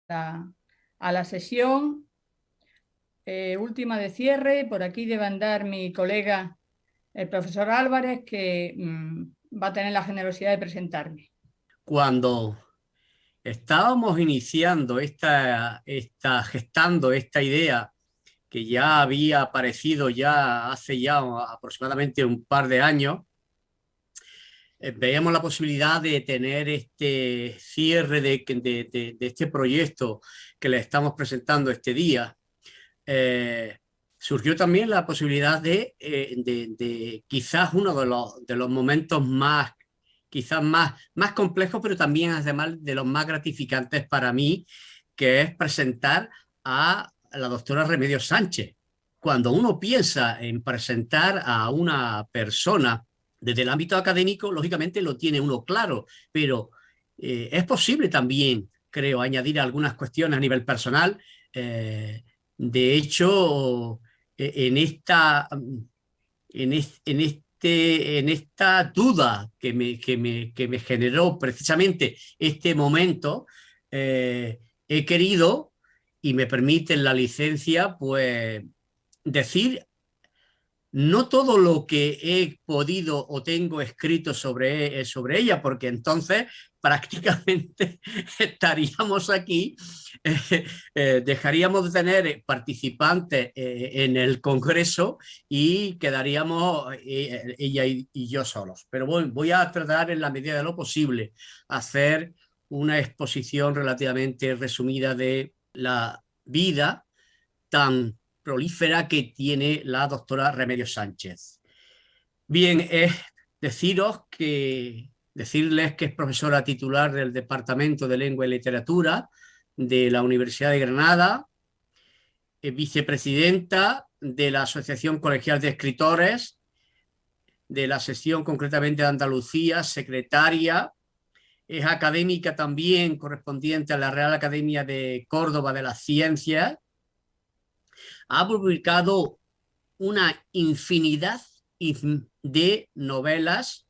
a la sesión última de cierre. Por aquí debe andar mi colega, el profesor Álvarez, que va a tener la generosidad de presentarme. Cuando estábamos iniciando gestando esta idea que ya había aparecido ya hace ya aproximadamente un par de años, veíamos la posibilidad de tener este cierre de este proyecto que le estamos presentando este día. Surgió también la posibilidad de quizás uno de los momentos quizás más complejos, pero también además de los más gratificantes para mí, que es presentar a la doctora Remedios Sánchez. Cuando uno piensa en presentar a una persona desde el ámbito académico, lógicamente lo tiene uno claro, pero es posible también, creo, añadir algunas cuestiones a nivel personal. De hecho, en esta duda que me generó precisamente este momento, he querido, y me permiten la licencia, pues decir no todo lo que he podido o tengo escrito sobre ella, porque entonces prácticamente estaríamos aquí, dejaríamos de tener participantes en el Congreso y quedaríamos ella y yo solos. Pero voy a tratar en la medida de lo posible hacer una exposición relativamente resumida de la vida tan prolífera que tiene la doctora Remedios Sánchez. Bien, decirles que es profesora titular del Departamento de Lengua y Literatura de la Universidad de Granada, vicepresidenta de la Asociación Colegial de Escritores, de la sección concretamente de Andalucía, secretaria, es académica también correspondiente a la Real Academia de Córdoba de las Ciencias. Ha publicado una infinidad de novelas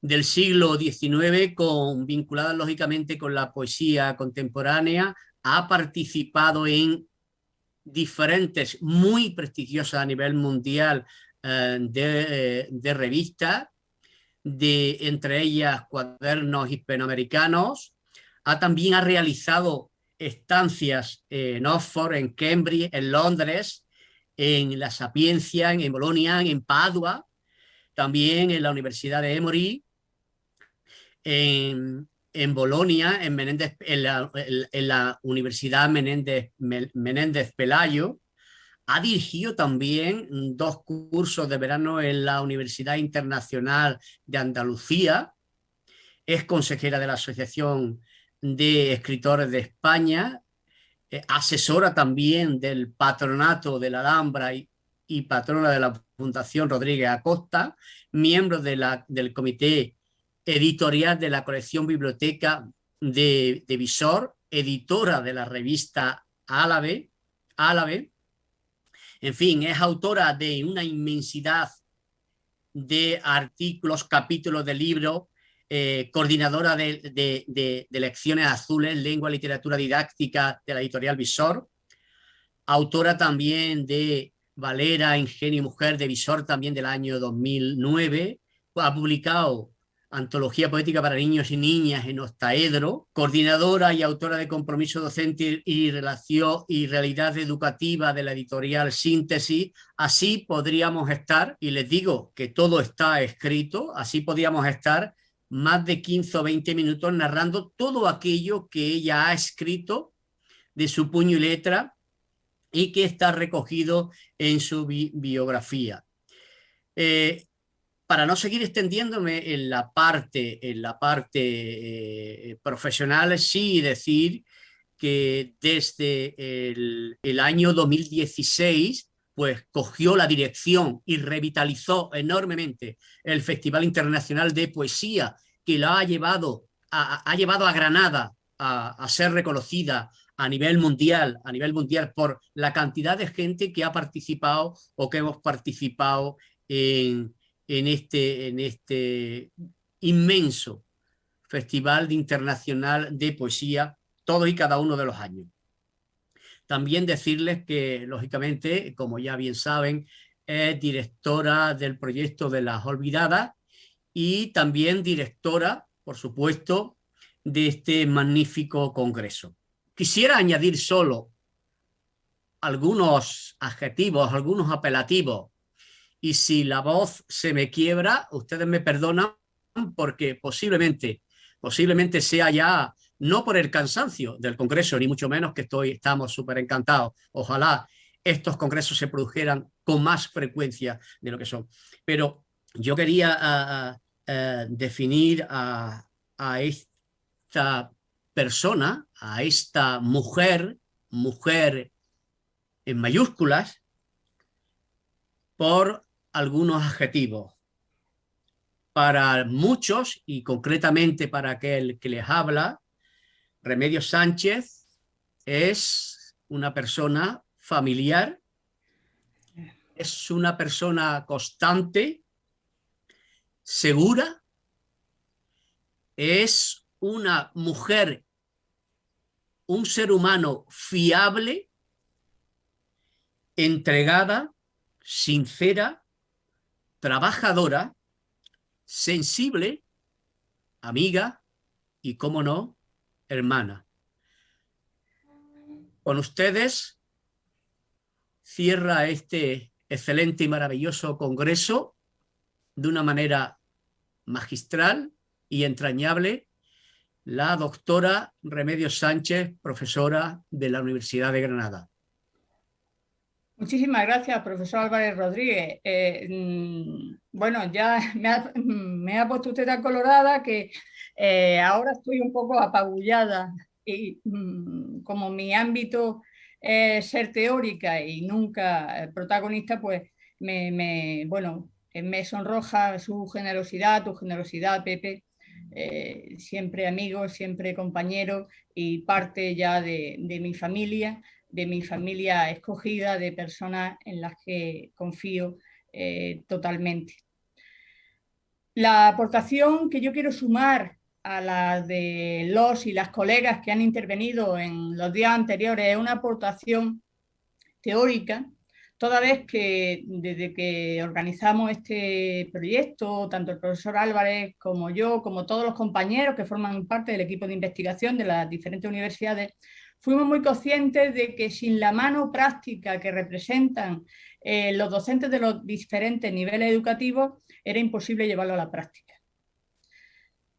del siglo XIX vinculadas lógicamente con la poesía contemporánea. Ha participado en diferentes, muy prestigiosas a nivel mundial, de revistas, entre ellas Cuadernos Hispanoamericanos. También ha realizado estancias en Oxford, en Cambridge, en Londres, en la Sapienza, en Bolonia, en Padua, también en la Universidad de Emory, en Bolonia, en la Universidad Menéndez Pelayo. Ha dirigido también 2 cursos de verano en la Universidad Internacional de Andalucía. Es consejera de la Asociación de Escritores de España, asesora también del Patronato de la Alhambra y patrona de la Fundación Rodríguez Acosta, miembro del comité editorial de la colección Biblioteca de Visor, editora de la revista Árabe. En fin, es autora de una inmensidad de artículos, capítulos de libros, coordinadora de lecciones azules, lengua, literatura didáctica de la editorial Visor, autora también de Valera, Ingenio y Mujer de Visor, también del año 2009, ha publicado Antología Poética para Niños y Niñas en Octaedro, coordinadora y autora de Compromiso Docente y Realidad Educativa de la editorial Síntesis. Así podríamos estar, y les digo que todo está escrito, así podríamos estar más de 15 o 20 minutos narrando todo aquello que ella ha escrito de su puño y letra y que está recogido en su biografía. Para no seguir extendiéndome en la parte profesional, sí decir que desde el año 2016 pues cogió la dirección y revitalizó enormemente el Festival Internacional de Poesía, que la ha llevado a Granada a ser reconocida a nivel mundial por la cantidad de gente que ha participado o que hemos participado en este inmenso Festival Internacional de Poesía, todos y cada uno de los años. También decirles que, lógicamente, como ya bien saben, es directora del proyecto de las Olvidadas y también directora, por supuesto, de este magnífico congreso. Quisiera añadir solo algunos adjetivos, algunos apelativos, y si la voz se me quiebra, ustedes me perdonan porque posiblemente sea ya, no por el cansancio del congreso, ni mucho menos que estamos súper encantados. Ojalá estos congresos se produjeran con más frecuencia de lo que son. Pero yo quería definir a esta persona, a esta mujer en mayúsculas, por algunos adjetivos. Para muchos, y concretamente para aquel que les habla, Remedios Sánchez es una persona familiar, es una persona constante, segura, es una mujer, un ser humano fiable, entregada, sincera, trabajadora, sensible, amiga y, cómo no, hermana. Con ustedes cierra este excelente y maravilloso congreso de una manera magistral y entrañable la doctora Remedios Sánchez, profesora de la Universidad de Granada. Muchísimas gracias, profesor Álvarez Rodríguez. Bueno, ya me ha puesto usted tan colorada que ahora estoy un poco apabullada y como mi ámbito es ser teórica y nunca protagonista, pues bueno, me sonroja su generosidad, tu generosidad, Pepe. Siempre amigo, siempre compañero y parte ya de mi familia escogida, de personas en las que confío totalmente. La aportación que yo quiero sumar a la de los y las colegas que han intervenido en los días anteriores es una aportación teórica, toda vez que desde que organizamos este proyecto, tanto el profesor Álvarez como yo, como todos los compañeros que forman parte del equipo de investigación de las diferentes universidades, fuimos muy conscientes de que sin la mano práctica que representan los docentes de los diferentes niveles educativos, era imposible llevarlo a la práctica.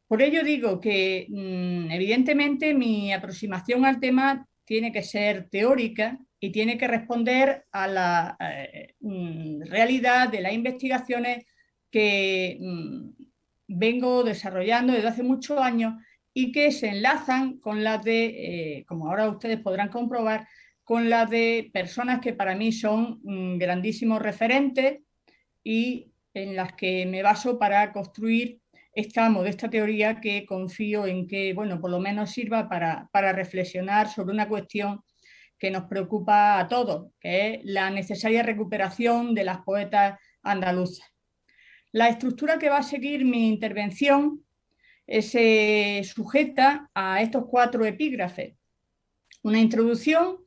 Por ello digo que evidentemente mi aproximación al tema tiene que ser teórica y tiene que responder a la realidad de las investigaciones que vengo desarrollando desde hace muchos años y que se enlazan con las de, como ahora ustedes podrán comprobar, con las de personas que para mí son grandísimos referentes y en las que me baso para construir esta modesta teoría que confío en que, bueno, por lo menos sirva para reflexionar sobre una cuestión que nos preocupa a todos, que es la necesaria recuperación de las poetas andaluzas. La estructura que va a seguir mi intervención se sujeta a estos 4 epígrafes. Una introducción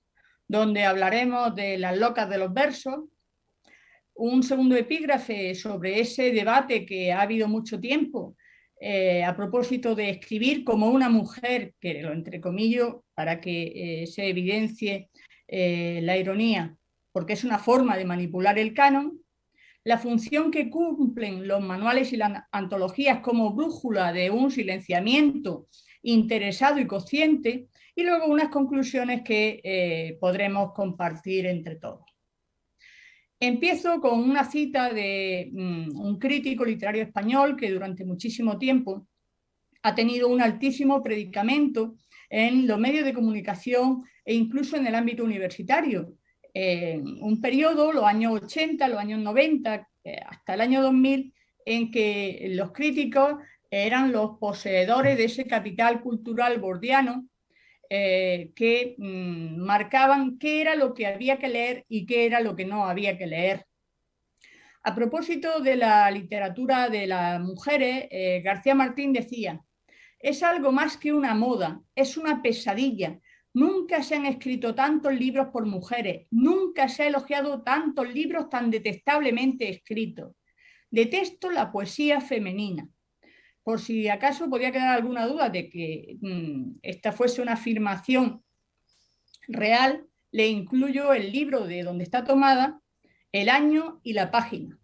donde hablaremos de las locas de los versos, un segundo epígrafe sobre ese debate que ha habido mucho tiempo a propósito de escribir como una mujer, que lo entrecomillo para que se evidencie la ironía, porque es una forma de manipular el canon, la función que cumplen los manuales y las antologías como brújula de un silenciamiento interesado y consciente, y luego unas conclusiones que podremos compartir entre todos. Empiezo con una cita de un crítico literario español que durante muchísimo tiempo ha tenido un altísimo predicamento en los medios de comunicación e incluso en el ámbito universitario. Un periodo, los años 80, los años 90, hasta el año 2000, en que los críticos eran los poseedores de ese capital cultural bordiano que marcaban qué era lo que había que leer y qué era lo que no había que leer. A propósito de la literatura de las mujeres, García Martín decía: es algo más que una moda, es una pesadilla. Nunca se han escrito tantos libros por mujeres, nunca se ha elogiado tantos libros tan detestablemente escritos. Detesto la poesía femenina. Por si acaso podía quedar alguna duda de que esta fuese una afirmación real, le incluyo el libro de donde está tomada, el año y la página.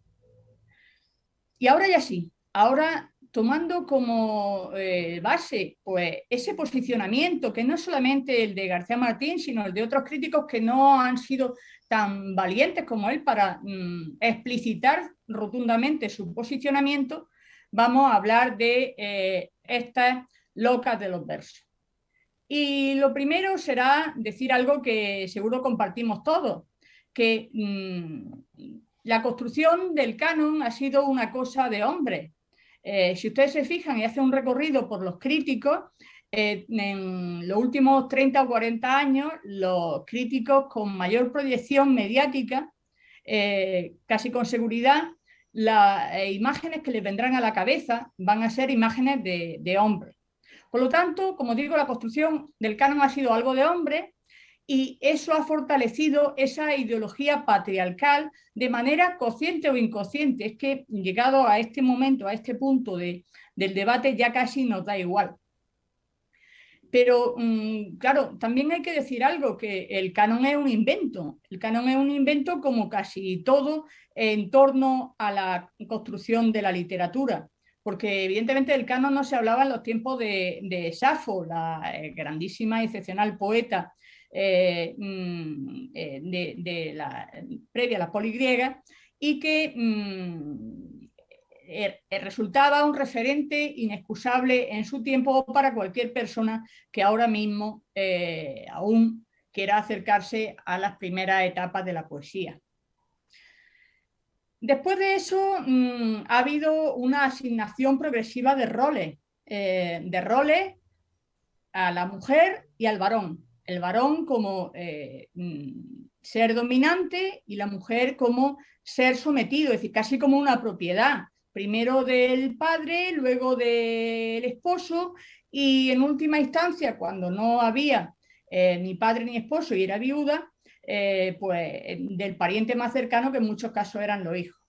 Y ahora ya sí, ahora tomando como base pues, ese posicionamiento, que no es solamente el de García Martín, sino el de otros críticos que no han sido tan valientes como él para explicitar rotundamente su posicionamiento, vamos a hablar de estas locas de los versos. Y lo primero será decir algo que seguro compartimos todos, que la construcción del canon ha sido una cosa de hombres. Si ustedes se fijan y hacen un recorrido por los críticos, en los últimos 30 o 40 años, los críticos con mayor proyección mediática, casi con seguridad, las imágenes que les vendrán a la cabeza van a ser imágenes de hombres. Por lo tanto, como digo, la construcción del canon ha sido algo de hombre y eso ha fortalecido esa ideología patriarcal de manera consciente o inconsciente. Es que llegado a este momento, a este punto del debate, ya casi nos da igual. Pero, claro, también hay que decir algo, que el canon es un invento. El canon es un invento como casi todo en torno a la construcción de la literatura. Porque evidentemente el canon no se hablaba en los tiempos de Safo, la grandísima y excepcional poeta previa a la poligriega, y que resultaba un referente inexcusable en su tiempo para cualquier persona que ahora mismo aún quiera acercarse a las primeras etapas de la poesía. Después de eso ha habido una asignación progresiva de roles a la mujer y al varón. El varón como ser dominante y la mujer como ser sometido, es decir, casi como una propiedad. Primero del padre, luego del esposo y en última instancia, cuando no había ni padre ni esposo y era viuda, pues del pariente más cercano, que en muchos casos eran los hijos.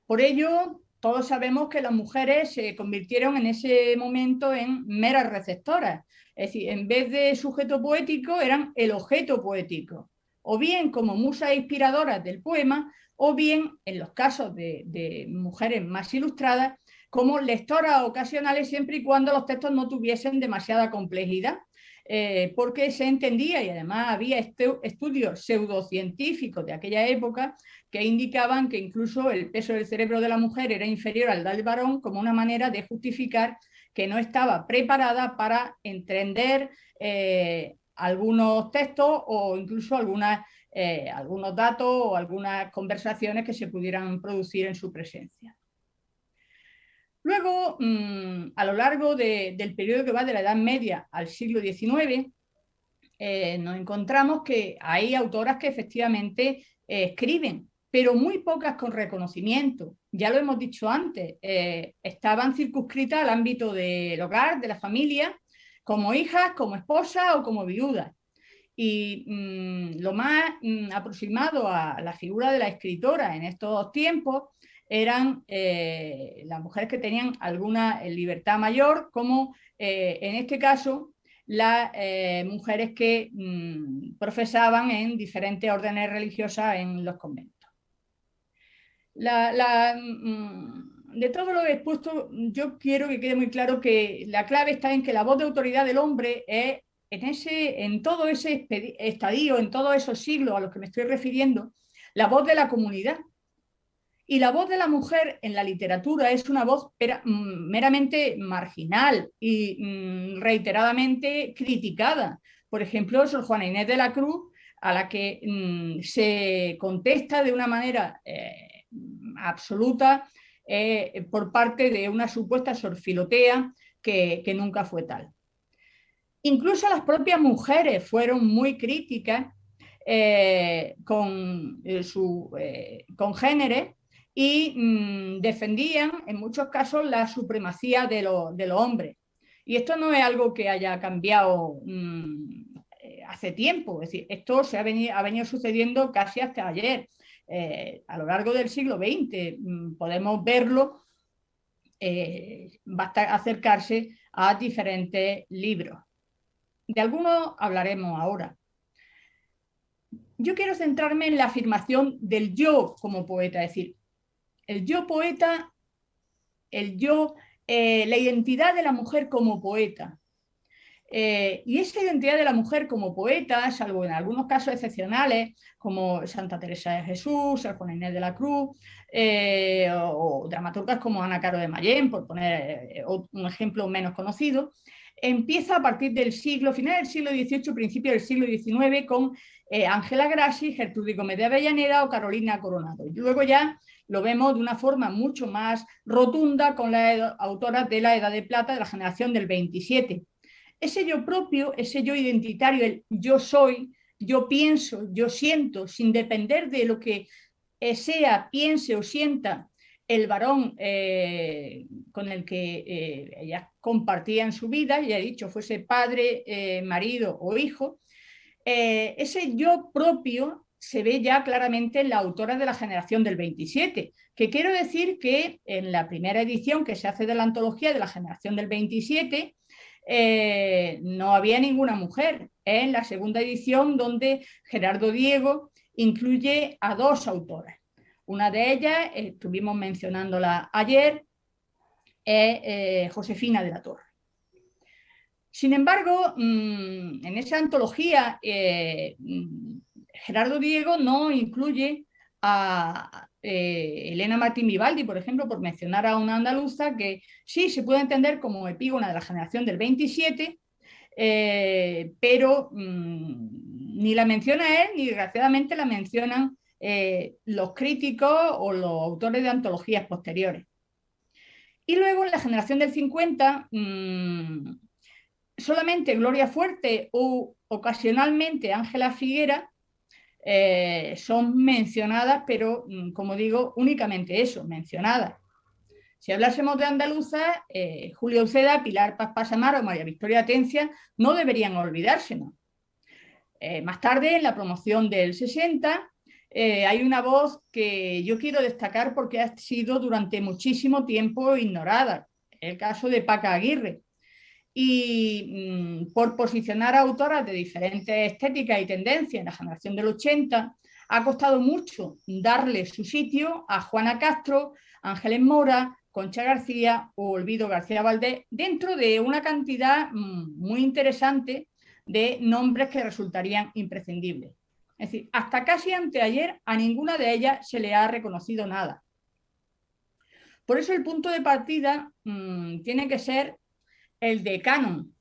Por ello, todos sabemos que las mujeres se convirtieron en ese momento en meras receptoras. Es decir, en vez de sujeto poético, eran el objeto poético. O bien como musas inspiradoras del poema, o bien, en los casos de mujeres más ilustradas, como lectoras ocasionales siempre y cuando los textos no tuviesen demasiada complejidad. Porque se entendía, y además había estudios pseudocientíficos de aquella época que indicaban que incluso el peso del cerebro de la mujer era inferior al del varón, como una manera de justificar que no estaba preparada para entender algunos textos o incluso algunos datos o algunas conversaciones que se pudieran producir en su presencia. Luego, a lo largo del periodo que va de la Edad Media al siglo XIX, nos encontramos que hay autoras que efectivamente escriben, pero muy pocas con reconocimiento. Ya lo hemos dicho antes, estaban circunscritas al ámbito del hogar, de la familia, como hijas, como esposas o como viudas. Y lo más aproximado a la figura de la escritora en estos tiempos eran las mujeres que tenían alguna libertad mayor, como en este caso las mujeres que profesaban en diferentes órdenes religiosas en los conventos. De todo lo expuesto, yo quiero que quede muy claro que la clave está en que la voz de autoridad del hombre es en todo ese estadio, en todos esos siglos a los que me estoy refiriendo, la voz de la comunidad. Y la voz de la mujer en la literatura es una voz meramente marginal y reiteradamente criticada. Por ejemplo, Sor Juana Inés de la Cruz, a la que se contesta de una manera absoluta por parte de una supuesta Sor Filotea que nunca fue tal. Incluso las propias mujeres fueron muy críticas con congéneres y defendían en muchos casos la supremacía de los hombres. Y esto no es algo que haya cambiado hace tiempo, es decir, esto ha venido sucediendo casi hasta ayer. A lo largo del siglo XX podemos verlo, basta acercarse a diferentes libros. De algunos hablaremos ahora. Yo quiero centrarme en la afirmación del yo como poeta, es decir, el yo poeta, la identidad de la mujer como poeta. Y esa identidad de la mujer como poeta, salvo en algunos casos excepcionales, como Santa Teresa de Jesús, San Juan Inés de la Cruz, o dramaturgas como Ana Caro de Mayén, por poner un ejemplo menos conocido, empieza a partir del final del siglo XVIII, principio del siglo XIX, con Ángela Grassi, Gertrudis Gómez de Avellaneda o Carolina Coronado. Y luego ya lo vemos de una forma mucho más rotunda con las autoras de la Edad de Plata de la generación del 27. Ese yo propio, ese yo identitario, el yo soy, yo pienso, yo siento, sin depender de lo que sea, piense o sienta el varón con el que ellas compartían su vida, ya he dicho, fuese padre, marido o hijo, ese yo propio se ve ya claramente en la autora de la generación del 27, que quiero decir que en la primera edición que se hace de la antología de la generación del 27, no había ninguna mujer. En la segunda edición, donde Gerardo Diego incluye a dos autoras. Una de ellas, estuvimos mencionándola ayer, es Josefina de la Torre. Sin embargo, en esa antología, Gerardo Diego no incluye a Elena Martín Vivaldi, por ejemplo, por mencionar a una andaluza que sí se puede entender como epígona de la generación del 27, pero ni la menciona él, ni desgraciadamente la mencionan los críticos o los autores de antologías posteriores. Y luego en la generación del 50, solamente Gloria Fuerte o ocasionalmente Ángela Figuera son mencionadas, pero como digo, únicamente eso, mencionadas. Si hablásemos de andaluzas, Julia Uceda, Pilar Paz Pasamar o María Victoria Atencia no deberían olvidársenos. Más tarde, en la promoción del 60, hay una voz que yo quiero destacar porque ha sido durante muchísimo tiempo ignorada, el caso de Paca Aguirre. Y por posicionar a autoras de diferentes estéticas y tendencias en la generación del 80, ha costado mucho darle su sitio a Juana Castro, Ángeles Mora, Concha García o Olvido García Valdés, dentro de una cantidad muy interesante de nombres que resultarían imprescindibles. Es decir, hasta casi anteayer a ninguna de ellas se le ha reconocido nada. Por eso el punto de partida tiene que ser el de canon,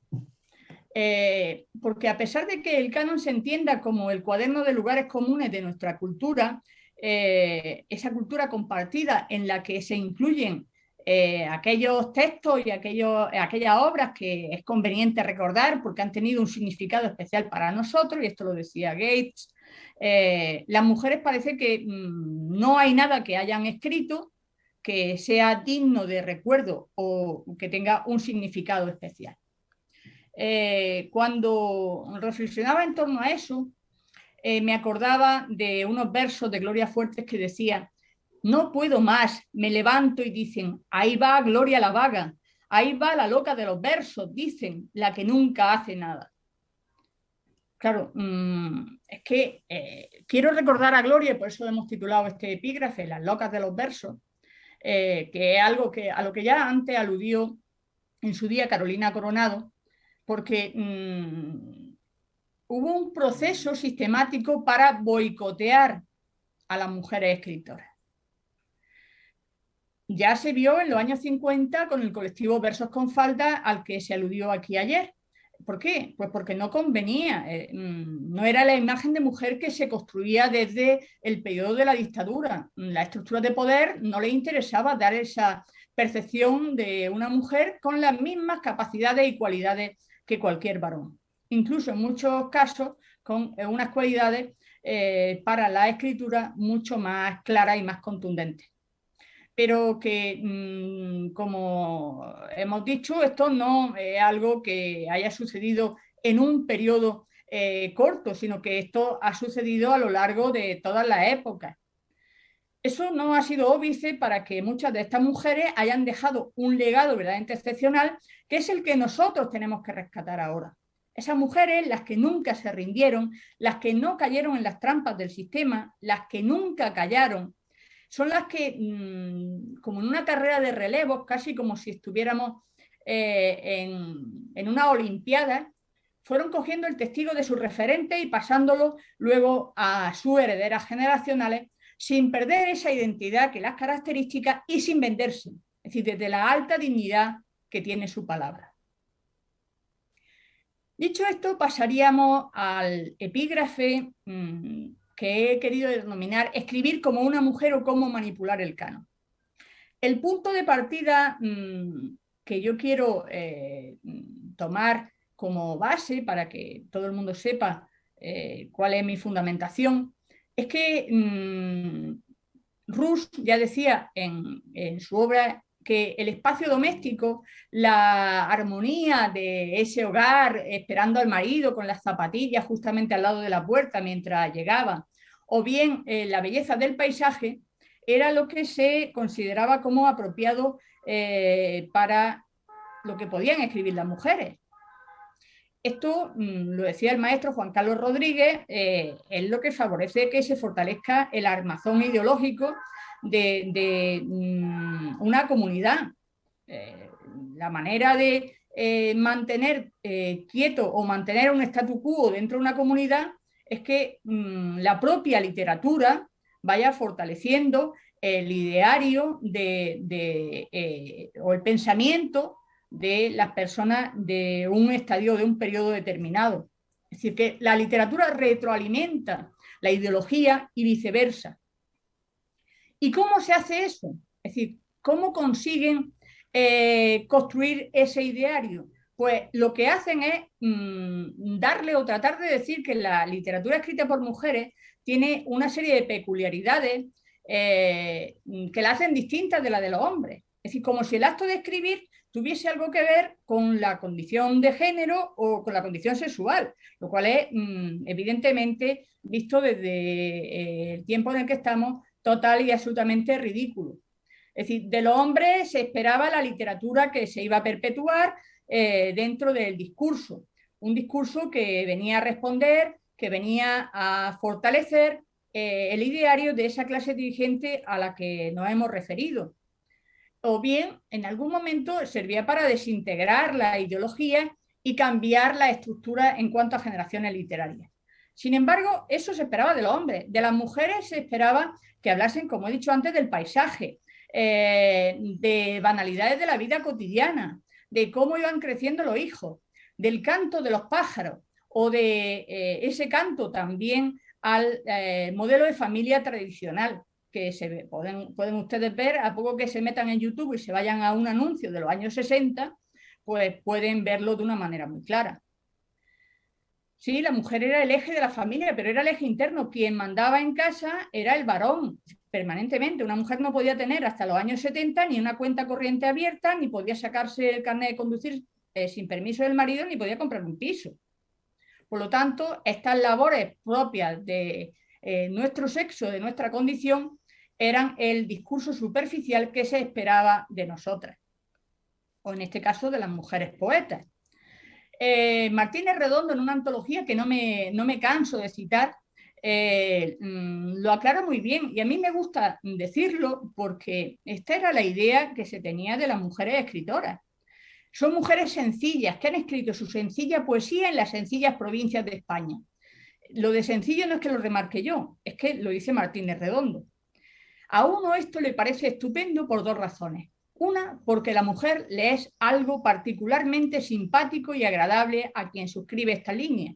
porque a pesar de que el canon se entienda como el cuaderno de lugares comunes de nuestra cultura, esa cultura compartida en la que se incluyen aquellos textos y aquellas obras que es conveniente recordar porque han tenido un significado especial para nosotros, y esto lo decía Gates, las mujeres parece que no hay nada que hayan escrito que sea digno de recuerdo o que tenga un significado especial. Cuando reflexionaba en torno a eso, me acordaba de unos versos de Gloria Fuertes que decían: no puedo más, me levanto y dicen, ahí va Gloria la vaga, ahí va la loca de los versos, dicen, la que nunca hace nada. Claro, es que quiero recordar a Gloria, por eso hemos titulado este epígrafe, Las locas de los versos, que es algo a lo que ya antes aludió en su día Carolina Coronado, porque hubo un proceso sistemático para boicotear a las mujeres escritoras. Ya se vio en los años 50 con el colectivo Versos con Falda, al que se aludió aquí ayer. ¿Por qué? Pues porque no convenía, no era la imagen de mujer que se construía desde el periodo de la dictadura. La estructura de poder no le interesaba dar esa percepción de una mujer con las mismas capacidades y cualidades que cualquier varón. Incluso en muchos casos con unas cualidades para la escritura mucho más claras y más contundentes. Pero que como hemos dicho, esto no es algo que haya sucedido en un periodo corto, sino que esto ha sucedido a lo largo de todas las épocas. Eso no ha sido óbice para que muchas de estas mujeres hayan dejado un legado verdaderamente excepcional, que es el que nosotros tenemos que rescatar ahora. Esas mujeres, las que nunca se rindieron, las que no cayeron en las trampas del sistema, las que nunca callaron, son las que, como en una carrera de relevos, casi como si estuviéramos en una olimpiada, fueron cogiendo el testigo de su referente y pasándolo luego a sus herederas generacionales, sin perder esa identidad que las característica y sin venderse, es decir, desde la alta dignidad que tiene su palabra. Dicho esto, pasaríamos al epígrafe que he querido denominar escribir como una mujer o cómo manipular el canon. El punto de partida que yo quiero tomar como base para que todo el mundo sepa cuál es mi fundamentación es que Rus ya decía en su obra que el espacio doméstico, la armonía de ese hogar esperando al marido con las zapatillas justamente al lado de la puerta mientras llegaba, o bien la belleza del paisaje, era lo que se consideraba como apropiado para lo que podían escribir las mujeres. Esto, lo decía el maestro Juan Carlos Rodríguez, es lo que favorece que se fortalezca el armazón ideológico de una comunidad. La manera de mantener quieto o mantener un statu quo dentro de una comunidad es que la propia literatura vaya fortaleciendo el ideario o el pensamiento de las personas de un estadio, de un periodo determinado. Es decir, que la literatura retroalimenta la ideología y viceversa. ¿Y cómo se hace eso? Es decir, ¿cómo consiguen construir ese ideario? Pues lo que hacen es darle o tratar de decir que la literatura escrita por mujeres tiene una serie de peculiaridades que la hacen distintas de la de los hombres. Es decir, como si el acto de escribir tuviese algo que ver con la condición de género o con la condición sexual, lo cual es evidentemente, visto desde el tiempo en el que estamos, total y absolutamente ridículo. Es decir, de los hombres se esperaba la literatura que se iba a perpetuar dentro del discurso, un discurso que venía a responder, que venía a fortalecer el ideario de esa clase dirigente a la que nos hemos referido. O bien, en algún momento servía para desintegrar la ideología y cambiar la estructura en cuanto a generaciones literarias. Sin embargo, eso se esperaba de los hombres. De las mujeres se esperaba que hablasen, como he dicho antes, del paisaje, de banalidades de la vida cotidiana, de cómo iban creciendo los hijos, del canto de los pájaros o de ese canto también al modelo de familia tradicional que pueden ustedes ver, a poco que se metan en YouTube y se vayan a un anuncio de los años 60, pues pueden verlo de una manera muy clara. Sí, la mujer era el eje de la familia, pero era el eje interno. Quien mandaba en casa era el varón, permanentemente. Una mujer no podía tener hasta los años 70 ni una cuenta corriente abierta, ni podía sacarse el carnet de conducir sin permiso del marido, ni podía comprar un piso. Por lo tanto, estas labores propias de nuestro sexo, de nuestra condición, eran el discurso superficial que se esperaba de nosotras, o en este caso de las mujeres poetas. Martínez Redondo, en una antología que no me canso de citar, lo aclara muy bien, y a mí me gusta decirlo porque esta era la idea que se tenía de las mujeres escritoras. Son mujeres sencillas que han escrito su sencilla poesía en las sencillas provincias de España. Lo de sencillo no es que lo remarque yo, es que lo dice Martínez Redondo. A uno esto le parece estupendo por dos razones. Una, porque la mujer le es algo particularmente simpático y agradable a quien suscribe esta línea.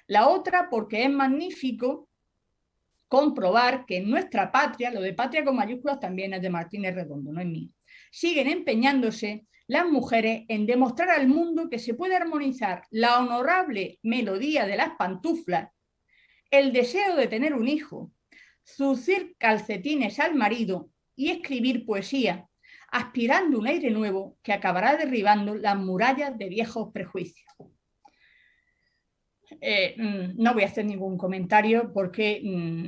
La otra, porque es magnífico comprobar que en nuestra patria, lo de patria con mayúsculas también es de Martínez Redondo, no es mío, siguen empeñándose las mujeres en demostrar al mundo que se puede armonizar la honorable melodía de las pantuflas, el deseo de tener un hijo, zurcir calcetines al marido y escribir poesía, aspirando un aire nuevo que acabará derribando las murallas de viejos prejuicios. No voy a hacer ningún comentario porque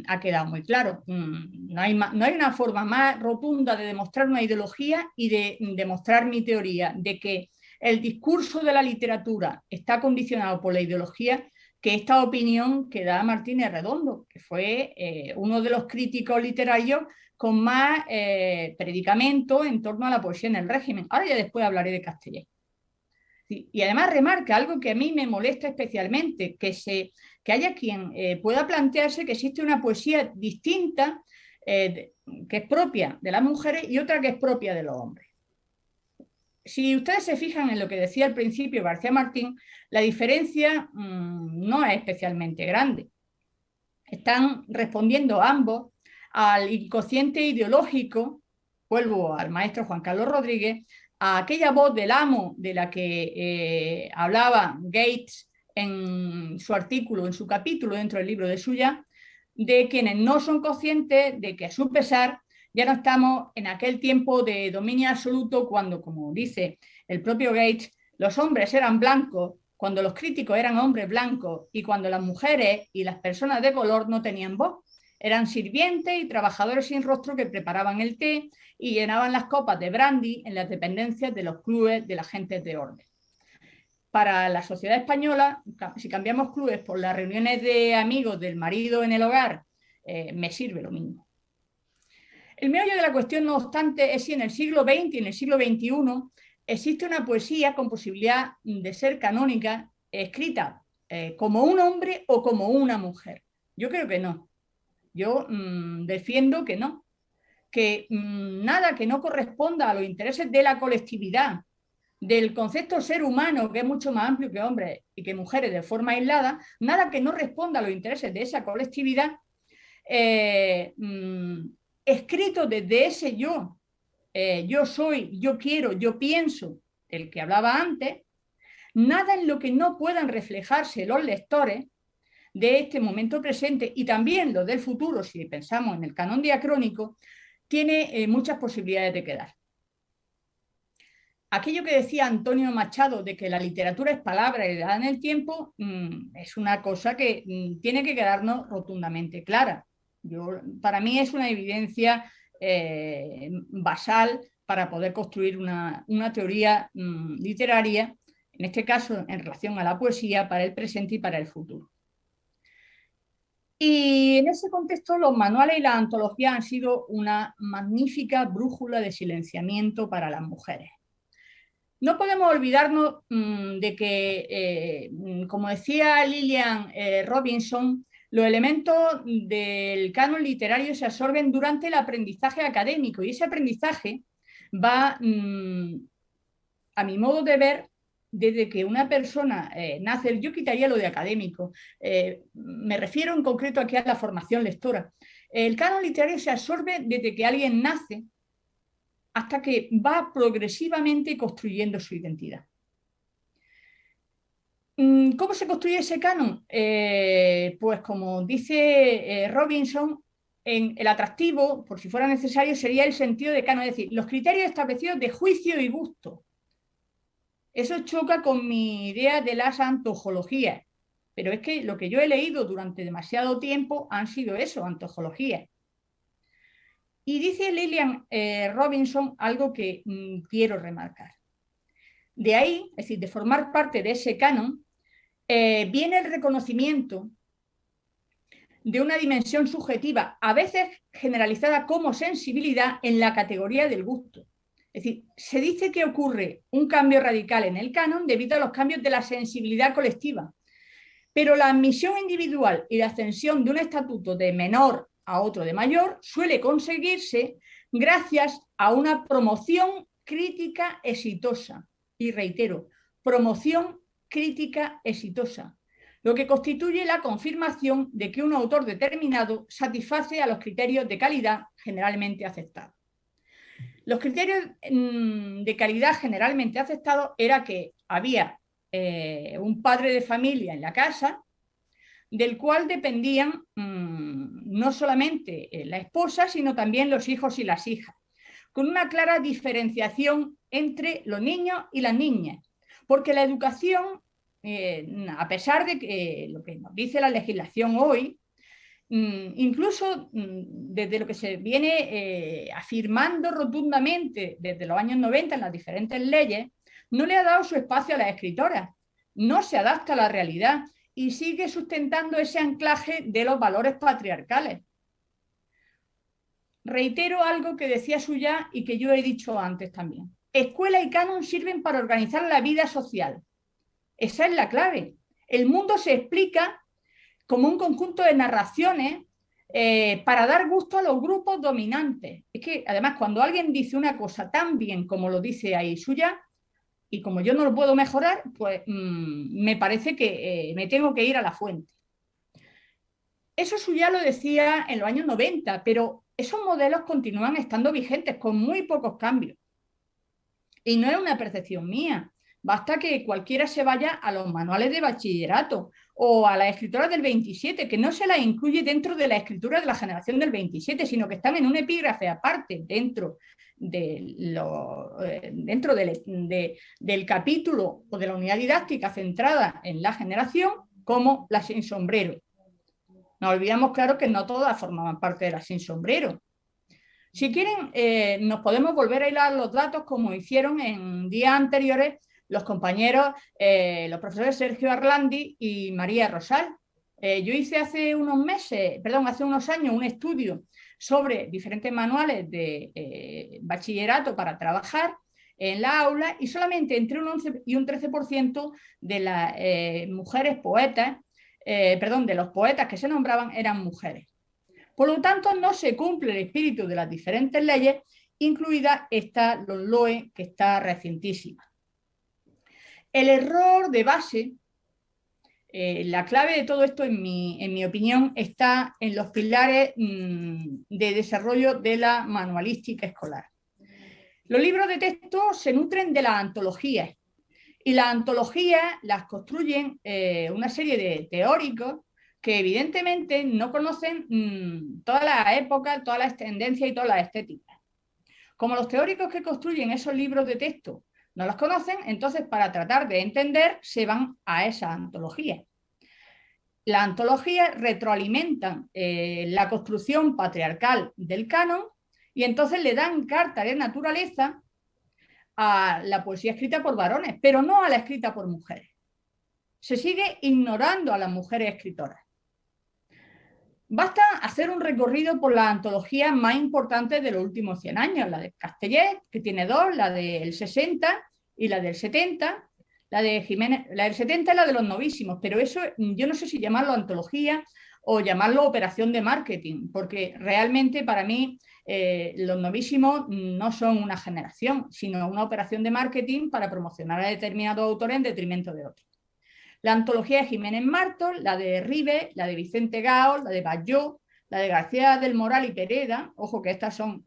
ha quedado muy claro. No hay una forma más rotunda de demostrar una ideología y de demostrar mi teoría de que el discurso de la literatura está condicionado por la ideología que esta opinión que da Martínez Redondo, que fue uno de los críticos literarios con más predicamento en torno a la poesía en el régimen. Ahora ya después hablaré de Castellet. Y además remarca algo que a mí me molesta especialmente, que haya quien pueda plantearse que existe una poesía distinta que es propia de las mujeres y otra que es propia de los hombres. Si ustedes se fijan en lo que decía al principio García Martín, la diferencia no es especialmente grande. Están respondiendo ambos al inconsciente ideológico, vuelvo al maestro Juan Carlos Rodríguez, a aquella voz del amo de la que hablaba Gates en su artículo, en su capítulo dentro del libro de Suya, de quienes no son conscientes de que a su pesar ya no estamos en aquel tiempo de dominio absoluto cuando, como dice el propio Gates, los hombres eran blancos, cuando los críticos eran hombres blancos y cuando las mujeres y las personas de color no tenían voz. Eran sirvientes y trabajadores sin rostro que preparaban el té y llenaban las copas de brandy en las dependencias de los clubes de la gente de orden. Para la sociedad española, si cambiamos clubes por las reuniones de amigos del marido en el hogar, me sirve lo mismo. El meollo de la cuestión, no obstante, es si en el siglo XX y en el siglo XXI existe una poesía con posibilidad de ser canónica, escrita como un hombre o como una mujer. Yo creo que no. Yo defiendo que no. Que nada que no corresponda a los intereses de la colectividad, del concepto ser humano, que es mucho más amplio que hombres y que mujeres de forma aislada, nada que no responda a los intereses de esa colectividad, escrito desde ese yo soy, yo quiero, yo pienso, del que hablaba antes, nada en lo que no puedan reflejarse los lectores de este momento presente y también los del futuro, si pensamos en el canon diacrónico, tiene muchas posibilidades de quedar. Aquello que decía Antonio Machado de que la literatura es palabra heredada en el tiempo, es una cosa que tiene que quedarnos rotundamente clara. Para mí es una evidencia basal para poder construir una teoría literaria, en este caso en relación a la poesía, para el presente y para el futuro. Y en ese contexto los manuales y las antologías han sido una magnífica brújula de silenciamiento para las mujeres. No podemos olvidarnos de que, como decía Lillian Robinson, los elementos del canon literario se absorben durante el aprendizaje académico y ese aprendizaje va, a mi modo de ver, desde que una persona nace. Yo quitaría lo de académico, me refiero en concreto aquí a la formación lectora. El canon literario se absorbe desde que alguien nace hasta que va progresivamente construyendo su identidad. ¿Cómo se construye ese canon? Pues como dice Robinson, el atractivo, por si fuera necesario, sería el sentido de canon, es decir, los criterios establecidos de juicio y gusto. Eso choca con mi idea de las antologías, pero es que lo que yo he leído durante demasiado tiempo han sido eso, antologías. Y dice Lillian Robinson algo que quiero remarcar. De ahí, es decir, de formar parte de ese canon, viene el reconocimiento de una dimensión subjetiva, a veces generalizada como sensibilidad, en la categoría del gusto. Es decir, se dice que ocurre un cambio radical en el canon debido a los cambios de la sensibilidad colectiva, pero la admisión individual y la ascensión de un estatuto de menor a otro de mayor suele conseguirse gracias a una promoción crítica exitosa. Y reitero, promoción crítica exitosa, lo que constituye la confirmación de que un autor determinado satisface a los criterios de calidad generalmente aceptados. Los criterios de calidad generalmente aceptados era que había un padre de familia en la casa, del cual dependían no solamente la esposa, sino también los hijos y las hijas. con una clara diferenciación entre los niños y las niñas, porque la educación, a pesar de que lo que nos dice la legislación hoy, incluso desde lo que se viene afirmando rotundamente desde los años 90 en las diferentes leyes, no le ha dado su espacio a las escritoras, no se adapta a la realidad y sigue sustentando ese anclaje de los valores patriarcales. Reitero algo que decía Suya y que yo he dicho antes también. Escuela y canon sirven para organizar la vida social. Esa es la clave. El mundo se explica como un conjunto de narraciones para dar gusto a los grupos dominantes. Es que, además, cuando alguien dice una cosa tan bien como lo dice ahí Suya, y como yo no lo puedo mejorar, pues me parece que me tengo que ir a la fuente. Eso Suya lo decía en los años 90, pero esos modelos continúan estando vigentes con muy pocos cambios. Y no es una percepción mía. Basta que cualquiera se vaya a los manuales de bachillerato o a las escritoras del 27, que no se las incluye dentro de la escritura de la generación del 27, sino que están en un epígrafe aparte dentro del capítulo o de la unidad didáctica centrada en la generación, como la sin sombrero. No olvidamos, claro, que no todas formaban parte de la sin sombrero. Si quieren, nos podemos volver a hilar los datos como hicieron en días anteriores los compañeros, los profesores Sergio Arlandi y María Rosal. Yo hice hace unos años un estudio sobre diferentes manuales de bachillerato para trabajar en la aula y solamente entre un 11 y un 13% de las mujeres poetas, de los poetas que se nombraban eran mujeres. Por lo tanto, no se cumple el espíritu de las diferentes leyes, incluida esta LOE, que está recientísima. El error de base, la clave de todo esto, en mi opinión, está en los pilares de desarrollo de la manualística escolar. Los libros de texto se nutren de las antologías, y las antologías las construyen una serie de teóricos que evidentemente no conocen todas las épocas, todas las tendencias y todas las estéticas. Como los teóricos que construyen esos libros de texto no los conocen, entonces para tratar de entender se van a esas antologías. Las antologías retroalimentan la construcción patriarcal del canon y entonces le dan carta de naturaleza a la poesía escrita por varones, pero no a la escrita por mujeres. Se sigue ignorando a las mujeres escritoras. Basta hacer un recorrido por las antologías más importantes de los últimos 100 años, la de Castellet, que tiene dos, la del 60 y la del 70. La de Jiménez, la del 70 es la de los novísimos, pero eso yo no sé si llamarlo antología o llamarlo operación de marketing, porque realmente para mí los novísimos no son una generación, sino una operación de marketing para promocionar a determinados autores en detrimento de otros. La antología de Jiménez Martos, la de Ribe, la de Vicente Gao, la de Batlló, la de García del Moral y Pereda, ojo que estas son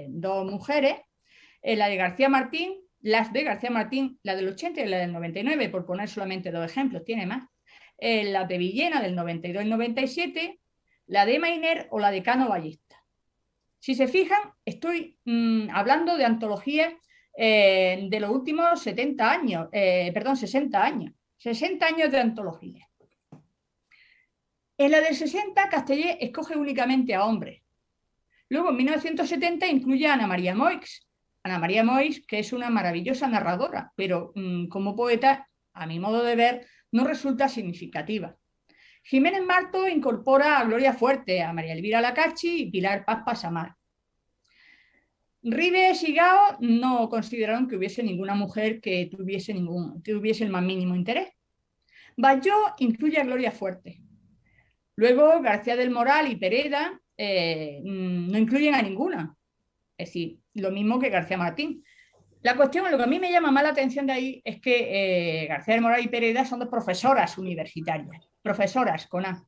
dos mujeres, la de García Martín, las de García Martín, la del 80 y la del 99, por poner solamente dos ejemplos, tiene más, la de Villena del 92 y 97, la de Mainer o la de Cano Ballesta. Si se fijan, estoy hablando de antologías de los últimos 60 años. 60 años de antología. En la del 60, Castellet escoge únicamente a hombres. Luego, en 1970, incluye a Ana María Moix. Ana María Moix, que es una maravillosa narradora, pero como poeta, a mi modo de ver, no resulta significativa. Jiménez Martos incorpora a Gloria Fuerte, a María Elvira Lacachi y Pilar Paz Pasamar. Ribes y Gao no consideraron que hubiese ninguna mujer que tuviese el más mínimo interés. Batlló incluye a Gloria Fuerte. Luego García del Moral y Pereda no incluyen a ninguna. Es decir, lo mismo que García Martín. La cuestión, lo que a mí me llama más la atención de ahí es que García del Moral y Pereda son dos profesoras universitarias, profesoras con A.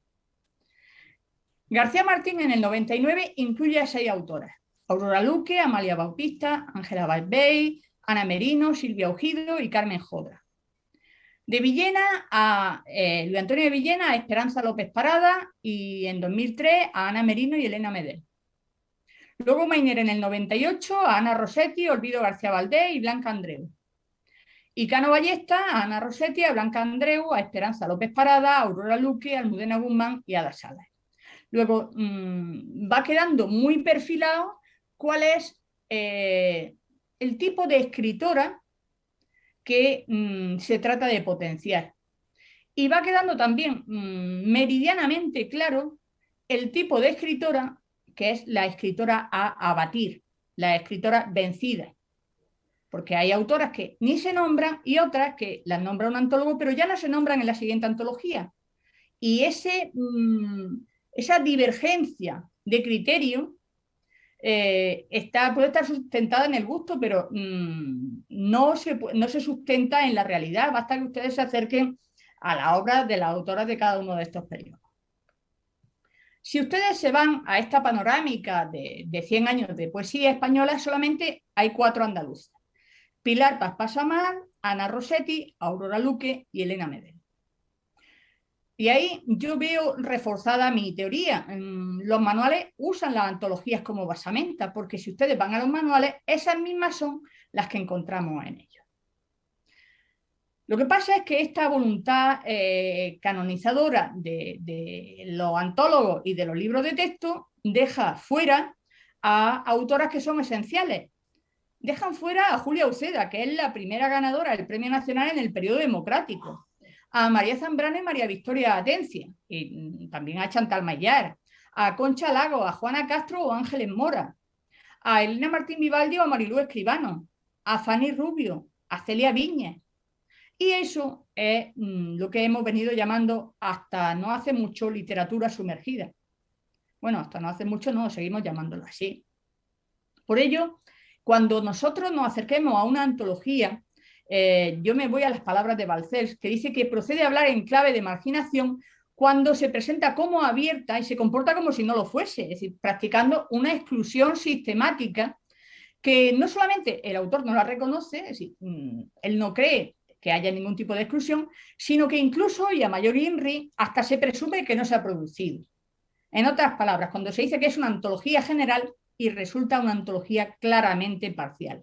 García Martín en el 99 incluye a 6 autoras: Aurora Luque, Amalia Bautista, Ángela Balbey, Ana Merino, Silvia Ujido y Carmen Jodra. De Villena a Luis Antonio de Villena a Esperanza López Parada y en 2003 a Ana Merino y Elena Medel. Luego Meiner en el 98 a Ana Rossetti, Olvido García Valdés y Blanca Andreu. Y Cano Ballesta a Ana Rossetti, a Blanca Andreu, a Esperanza López Parada, a Aurora Luque, a Almudena Guzmán y a Ada Salas. Luego va quedando muy perfilado cuál es el tipo de escritora que se trata de potenciar. Y va quedando también meridianamente claro el tipo de escritora que es la escritora a abatir, la escritora vencida. Porque hay autoras que ni se nombran y otras que las nombra un antólogo, pero ya no se nombran en la siguiente antología. Y esa divergencia de criterio puede estar sustentada en el gusto, pero no se sustenta en la realidad. Basta que ustedes se acerquen a la obra de las autoras de cada uno de estos periodos. Si ustedes se van a esta panorámica de 100 años de poesía española, solamente hay 4 andaluzas. Pilar Paz Pasamar, Ana Rossetti, Aurora Luque y Elena Medel. Y ahí yo veo reforzada mi teoría. Los manuales usan las antologías como basamenta, porque si ustedes van a los manuales, esas mismas son las que encontramos en ellos. Lo que pasa es que esta voluntad canonizadora de los antólogos y de los libros de texto deja fuera a autoras que son esenciales. Dejan fuera a Julia Uceda, que es la primera ganadora del Premio Nacional en el periodo democrático, a María Zambrano y María Victoria Atencia, y también a Chantal Maillard, a Concha Lago, a Juana Castro o Ángeles Mora, a Elena Martín Vivaldi o a Marilú Escribano, a Fanny Rubio, a Celia Viñes. Y eso es lo que hemos venido llamando hasta no hace mucho literatura sumergida. Bueno, hasta no hace mucho no, seguimos llamándolo así. Por ello, cuando nosotros nos acerquemos a una antología, yo me voy a las palabras de Balcells, que dice que procede a hablar en clave de marginación cuando se presenta como abierta y se comporta como si no lo fuese, es decir, practicando una exclusión sistemática que no solamente el autor no la reconoce, es decir, él no cree que haya ningún tipo de exclusión, sino que incluso, y a mayor INRI, hasta se presume que no se ha producido. En otras palabras, cuando se dice que es una antología general y resulta una antología claramente parcial.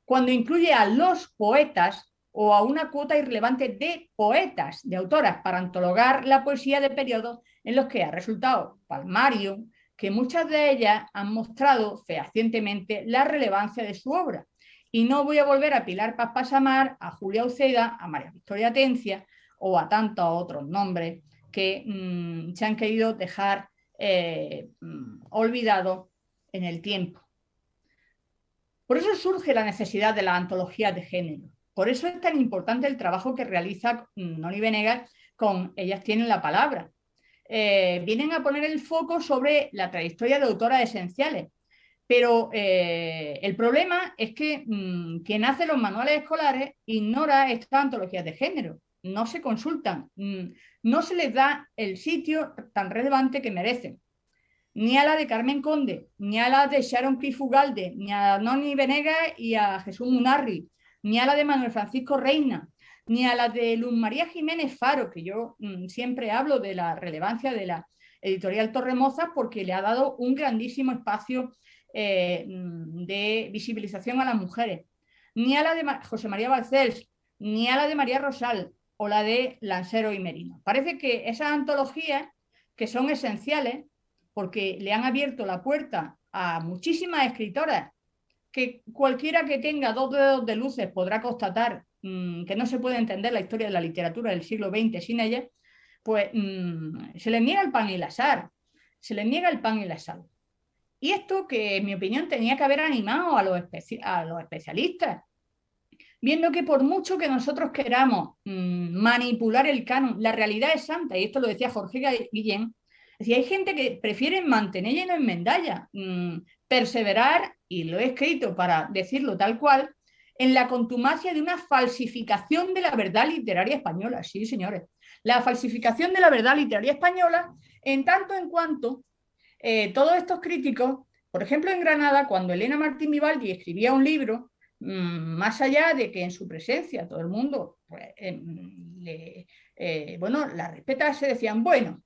Cuando incluye a los poetas o a una cuota irrelevante de poetas, de autoras, para antologar la poesía de periodos en los que ha resultado palmario que muchas de ellas han mostrado fehacientemente la relevancia de su obra. Y no voy a volver a Pilar Paz Pasamar, a Julia Uceda, a María Victoria Atencia o a tantos otros nombres que se han querido dejar olvidados en el tiempo. Por eso surge la necesidad de las antologías de género. Por eso es tan importante el trabajo que realiza Noni Venegas con Ellas tienen la palabra. Vienen a poner el foco sobre la trayectoria de autoras esenciales. Pero el problema es que quien hace los manuales escolares ignora estas antologías de género. No se consultan, no se les da el sitio tan relevante que merecen. Ni a la de Carmen Conde, ni a la de Sharon Cliff Ugalde, ni a Noni Venegas y a Jesús Munarri, ni a la de Manuel Francisco Reina, ni a la de Luz María Jiménez Faro, que yo siempre hablo de la relevancia de la editorial Torremozas porque le ha dado un grandísimo espacio de visibilización a las mujeres, ni a la de José María Balcells, ni a la de María Rosal o la de Lancero y Merino. Parece que esas antologías, que son esenciales porque le han abierto la puerta a muchísimas escritoras, que cualquiera que tenga 2 dedos de luces podrá constatar que no se puede entender la historia de la literatura del siglo XX sin ellas, pues se les niega el pan y la sal, se les niega el pan y la sal. Y esto que, en mi opinión, tenía que haber animado a los especialistas, viendo que por mucho que nosotros queramos manipular el canon, la realidad es santa, y esto lo decía Jorge Guillén, es decir, hay gente que prefiere mantener lleno en medalla, perseverar, y lo he escrito para decirlo tal cual, en la contumacia de una falsificación de la verdad literaria española. Sí, señores, la falsificación de la verdad literaria española, en tanto en cuanto todos estos críticos, por ejemplo en Granada, cuando Elena Martín Vivaldi escribía un libro, más allá de que en su presencia todo el mundo pues, la respetase, decían, bueno,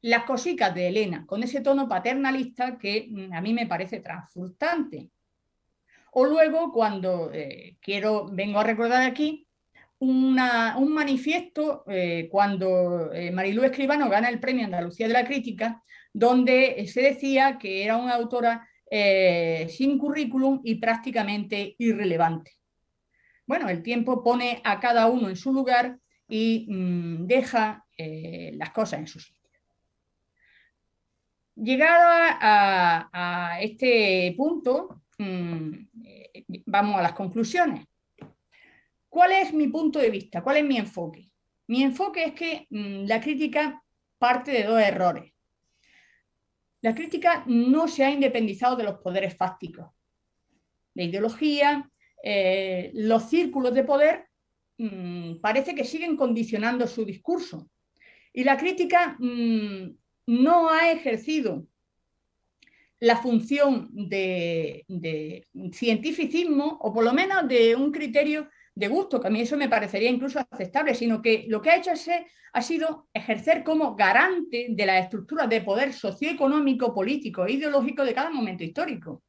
las cositas de Elena, con ese tono paternalista que a mí me parece transfrustrante. O luego, cuando vengo a recordar aquí, un manifiesto cuando Marilú Escribano gana el Premio Andalucía de la Crítica, donde se decía que era una autora sin currículum y prácticamente irrelevante. Bueno, el tiempo pone a cada uno en su lugar y deja las cosas en su sitio. Llegada a este punto, vamos a las conclusiones. ¿Cuál es mi punto de vista? ¿Cuál es mi enfoque? Mi enfoque es que la crítica parte de dos errores. La crítica no se ha independizado de los poderes fácticos. La ideología, los círculos de poder parece que siguen condicionando su discurso. Y la crítica no ha ejercido la función de cientificismo, o por lo menos de un criterio de gusto, que a mí eso me parecería incluso aceptable, sino que lo que ha hecho ha sido ejercer como garante de las estructuras de poder socioeconómico, político e ideológico de cada momento histórico.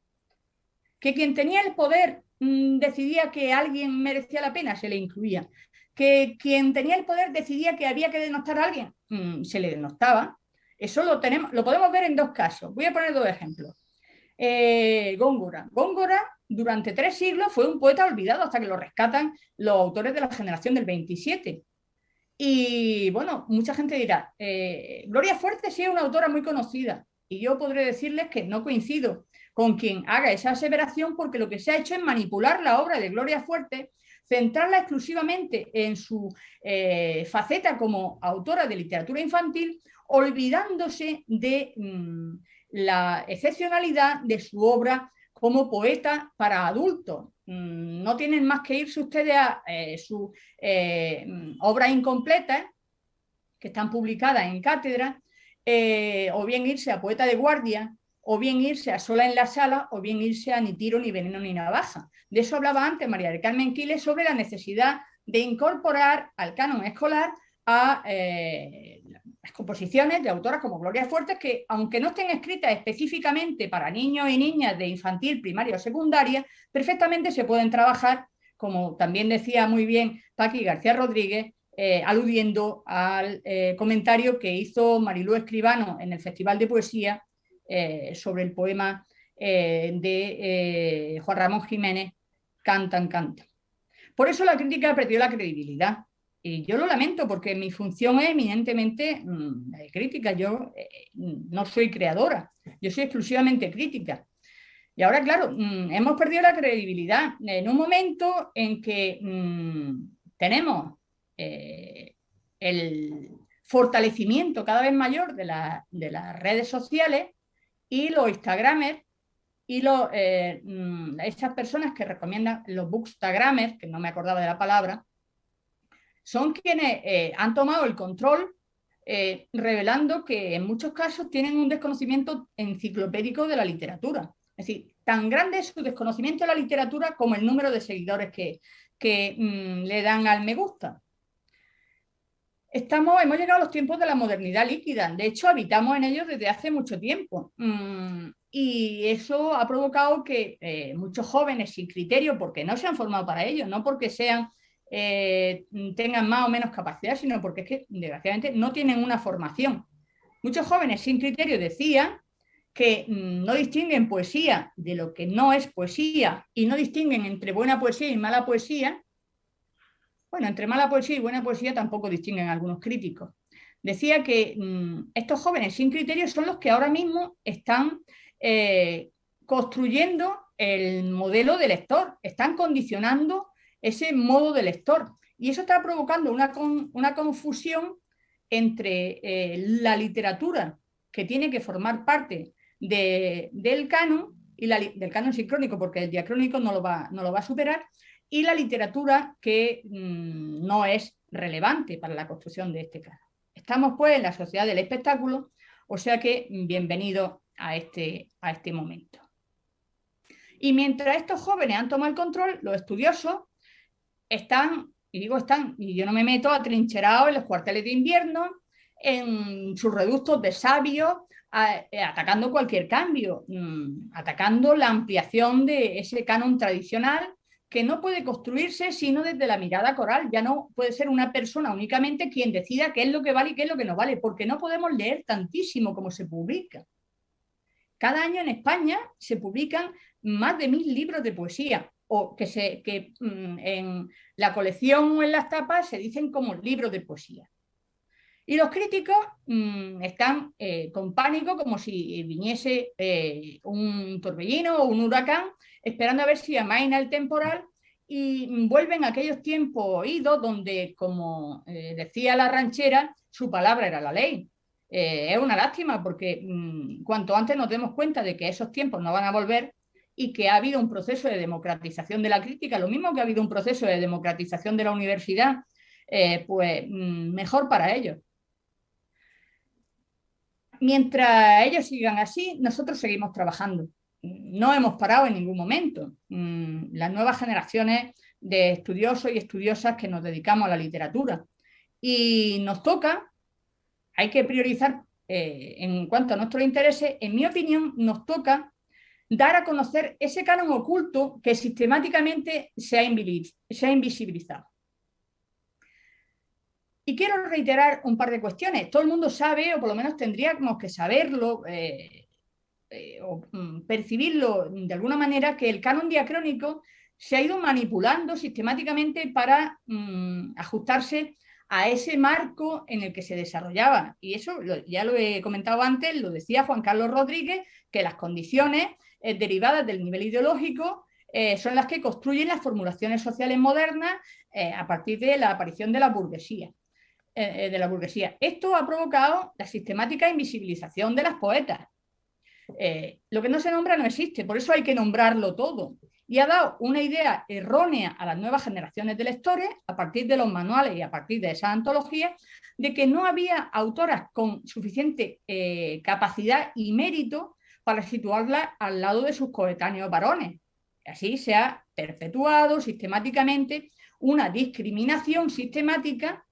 Que quien tenía el poder decidía que alguien merecía la pena, se le incluía. Que quien tenía el poder decidía que había que denostar a alguien, se le denostaba. Eso lo podemos ver en dos casos. Voy a poner dos ejemplos. Góngora. Góngora, durante 3 siglos, fue un poeta olvidado hasta que lo rescatan los autores de la generación del 27. Y bueno, mucha gente dirá, Gloria Fuerte sí es una autora muy conocida. Y yo podré decirles que no coincido con quien haga esa aseveración, porque lo que se ha hecho es manipular la obra de Gloria Fuerte, centrarla exclusivamente en su faceta como autora de literatura infantil, olvidándose de la excepcionalidad de su obra como poeta para adultos. No tienen más que irse ustedes a sus obras incompletas, que están publicadas en cátedra, o bien irse a Poeta de Guardia, o bien irse a Sola en la Sala, o bien irse a Ni tiro, ni veneno, ni navaja. De eso hablaba antes María del Carmen Quiles, sobre la necesidad de incorporar al canon escolar a las composiciones de autoras como Gloria Fuertes, que aunque no estén escritas específicamente para niños y niñas de infantil, primaria o secundaria, perfectamente se pueden trabajar, como también decía muy bien Paqui García Rodríguez, aludiendo al comentario que hizo Marilú Escribano en el Festival de Poesía sobre el poema de Juan Ramón Jiménez, Cantan, cantan. Por eso la crítica perdió la credibilidad. Y yo lo lamento, porque mi función es eminentemente de crítica. Yo no soy creadora, yo soy exclusivamente crítica. Y ahora, claro, hemos perdido la credibilidad en un momento en que tenemos el fortalecimiento cada vez mayor de las redes sociales, y los instagramers y esas personas que recomiendan los bookstagramers, que no me acordaba de la palabra, son quienes han tomado el control, revelando que en muchos casos tienen un desconocimiento enciclopédico de la literatura. Es decir, tan grande es su desconocimiento de la literatura como el número de seguidores que le dan al me gusta. Hemos llegado a los tiempos de la modernidad líquida. De hecho, habitamos en ellos desde hace mucho tiempo. Y eso ha provocado que muchos jóvenes sin criterio, porque no se han formado para ello, no porque tengan más o menos capacidad, sino porque es que, desgraciadamente, no tienen una formación. Muchos jóvenes sin criterio decían que no distinguen poesía de lo que no es poesía, y no distinguen entre buena poesía y mala poesía. Bueno, entre mala poesía y buena poesía tampoco distinguen algunos críticos. Decía que estos jóvenes sin criterio son los que ahora mismo están construyendo el modelo de lector, están condicionando ese modo de lector. Y eso está provocando una confusión entre la literatura, que tiene que formar parte del canon, y del canon sincrónico, porque el diacrónico no lo va a superar, y la literatura que no es relevante para la construcción de este canon. Estamos pues en la sociedad del espectáculo, o sea que bienvenido a este momento. Y mientras estos jóvenes han tomado el control, los estudiosos están, y yo no me meto, atrincherados en los cuarteles de invierno, en sus reductos de sabios, atacando cualquier cambio, atacando la ampliación de ese canon tradicional que no puede construirse sino desde la mirada coral. Ya no puede ser una persona únicamente quien decida qué es lo que vale y qué es lo que no vale, porque no podemos leer tantísimo como se publica. Cada año en España se publican más de 1000 libros de poesía, o que en la colección o en las tapas se dicen como libros de poesía. Y los críticos están con pánico, como si viniese un torbellino o un huracán, esperando a ver si amaina el temporal y vuelven a aquellos tiempos oídos donde, como decía la ranchera, su palabra era la ley. Es una lástima porque cuanto antes nos demos cuenta de que esos tiempos no van a volver y que ha habido un proceso de democratización de la crítica, lo mismo que ha habido un proceso de democratización de la universidad, pues mejor para ellos. Mientras ellos sigan así, nosotros seguimos trabajando. No hemos parado en ningún momento. Las nuevas generaciones de estudiosos y estudiosas que nos dedicamos a la literatura. Y nos toca, hay que priorizar en cuanto a nuestros intereses, en mi opinión, nos toca dar a conocer ese canon oculto que sistemáticamente se ha invisibilizado. Y quiero reiterar un par de cuestiones. Todo el mundo sabe, o por lo menos tendríamos que saberlo o percibirlo de alguna manera, que el canon diacrónico se ha ido manipulando sistemáticamente para ajustarse a ese marco en el que se desarrollaba. Y eso ya lo he comentado antes, lo decía Juan Carlos Rodríguez, que las condiciones derivadas del nivel ideológico son las que construyen las formulaciones sociales modernas a partir de la aparición de la burguesía. Esto ha provocado la sistemática invisibilización de las poetas. Lo que no se nombra no existe, por eso hay que nombrarlo todo. Y ha dado una idea errónea a las nuevas generaciones de lectores, a partir de los manuales y a partir de esas antologías, de que no había autoras con suficiente capacidad y mérito para situarlas al lado de sus coetáneos varones. Así se ha perpetuado sistemáticamente una discriminación sistemática,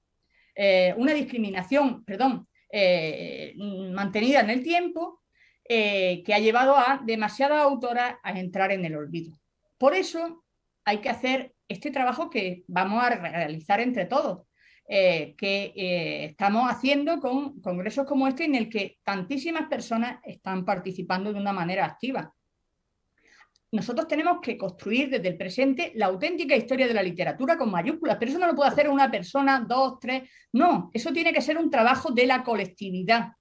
mantenida en el tiempo, que ha llevado a demasiadas autoras a entrar en el olvido. Por eso hay que hacer este trabajo que vamos a realizar entre todos, que estamos haciendo con congresos como este, en el que tantísimas personas están participando de una manera activa. Nosotros tenemos que construir desde el presente la auténtica historia de la literatura con mayúsculas, pero eso no lo puede hacer una persona, dos, tres, no, eso tiene que ser un trabajo de la colectividad.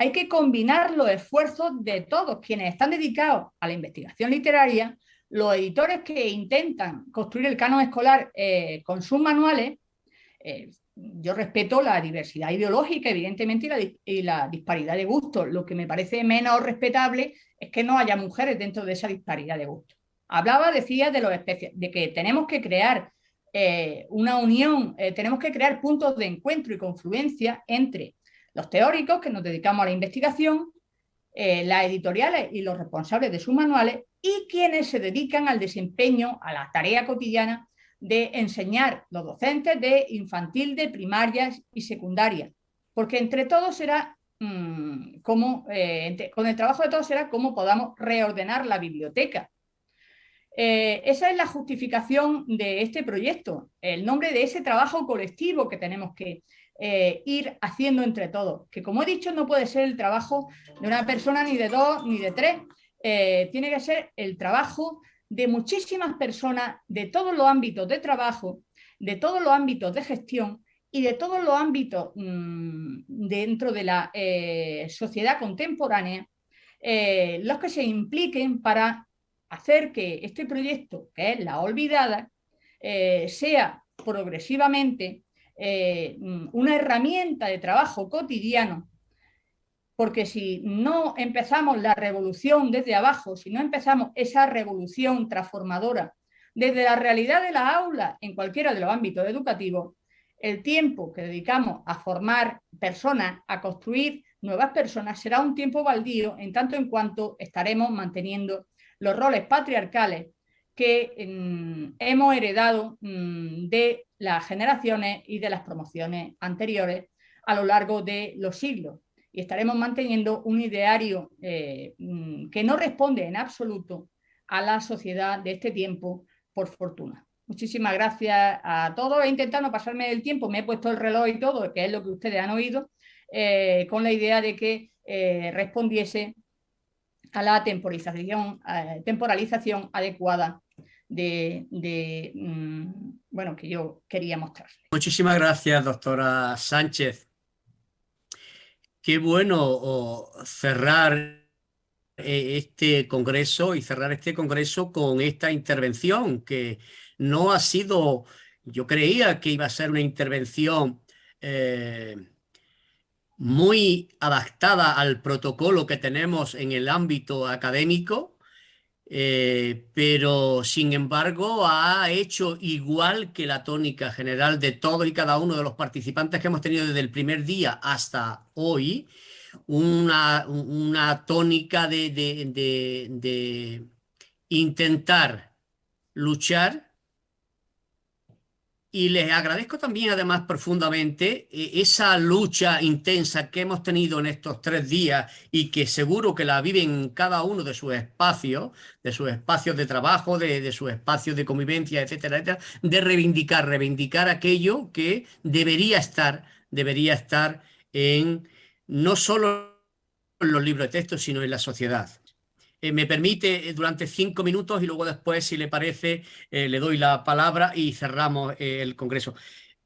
Hay que combinar los esfuerzos de todos quienes están dedicados a la investigación literaria, los editores que intentan construir el canon escolar con sus manuales. Yo respeto la diversidad ideológica, evidentemente, y la disparidad de gustos. Lo que me parece menos respetable es que no haya mujeres dentro de esa disparidad de gustos. Decía de que tenemos que crear una unión, tenemos que crear puntos de encuentro y confluencia entre los teóricos que nos dedicamos a la investigación, las editoriales y los responsables de sus manuales, y quienes se dedican al desempeño, a la tarea cotidiana de enseñar los docentes de infantil, de primarias y secundarias, porque entre todos será con el trabajo de todos será cómo podamos reordenar la biblioteca. Esa es la justificación de este proyecto, el nombre de ese trabajo colectivo que tenemos que ir haciendo entre todos, que como he dicho no puede ser el trabajo de una persona, ni de dos, ni de tres, tiene que ser el trabajo de muchísimas personas, de todos los ámbitos de trabajo, de todos los ámbitos de gestión y de todos los ámbitos dentro de la sociedad contemporánea, los que se impliquen para hacer que este proyecto, que es La Olvidada, sea progresivamente una herramienta de trabajo cotidiano, porque si no empezamos la revolución desde abajo, si no empezamos esa revolución transformadora desde la realidad de la aula en cualquiera de los ámbitos educativos, el tiempo que dedicamos a formar personas, a construir nuevas personas, será un tiempo baldío, en tanto en cuanto estaremos manteniendo los roles patriarcales que hemos heredado de las generaciones y de las promociones anteriores a lo largo de los siglos. Y estaremos manteniendo un ideario que no responde en absoluto a la sociedad de este tiempo, por fortuna. Muchísimas gracias a todos. He intentado no pasarme el tiempo, me he puesto el reloj y todo, que es lo que ustedes han oído, con la idea de que respondiese a la temporalización adecuada bueno, que yo quería mostrar. Muchísimas gracias, doctora Sánchez. Qué bueno cerrar este congreso y cerrar este congreso con esta intervención que no ha sido, yo creía que iba a ser una intervención muy adaptada al protocolo que tenemos en el ámbito académico, pero sin embargo ha hecho, igual que la tónica general de todos y cada uno de los participantes que hemos tenido desde el primer día hasta hoy, una tónica de intentar luchar. Y les agradezco también, además, profundamente esa lucha intensa que hemos tenido en estos 3 días y que seguro que la viven en cada uno de sus espacios de trabajo, de sus espacios de convivencia, etcétera, etcétera, de reivindicar aquello que debería estar en no solo en los libros de texto, sino en la sociedad. Me permite durante 5 minutos y luego después, si le parece, le doy la palabra y cerramos el congreso.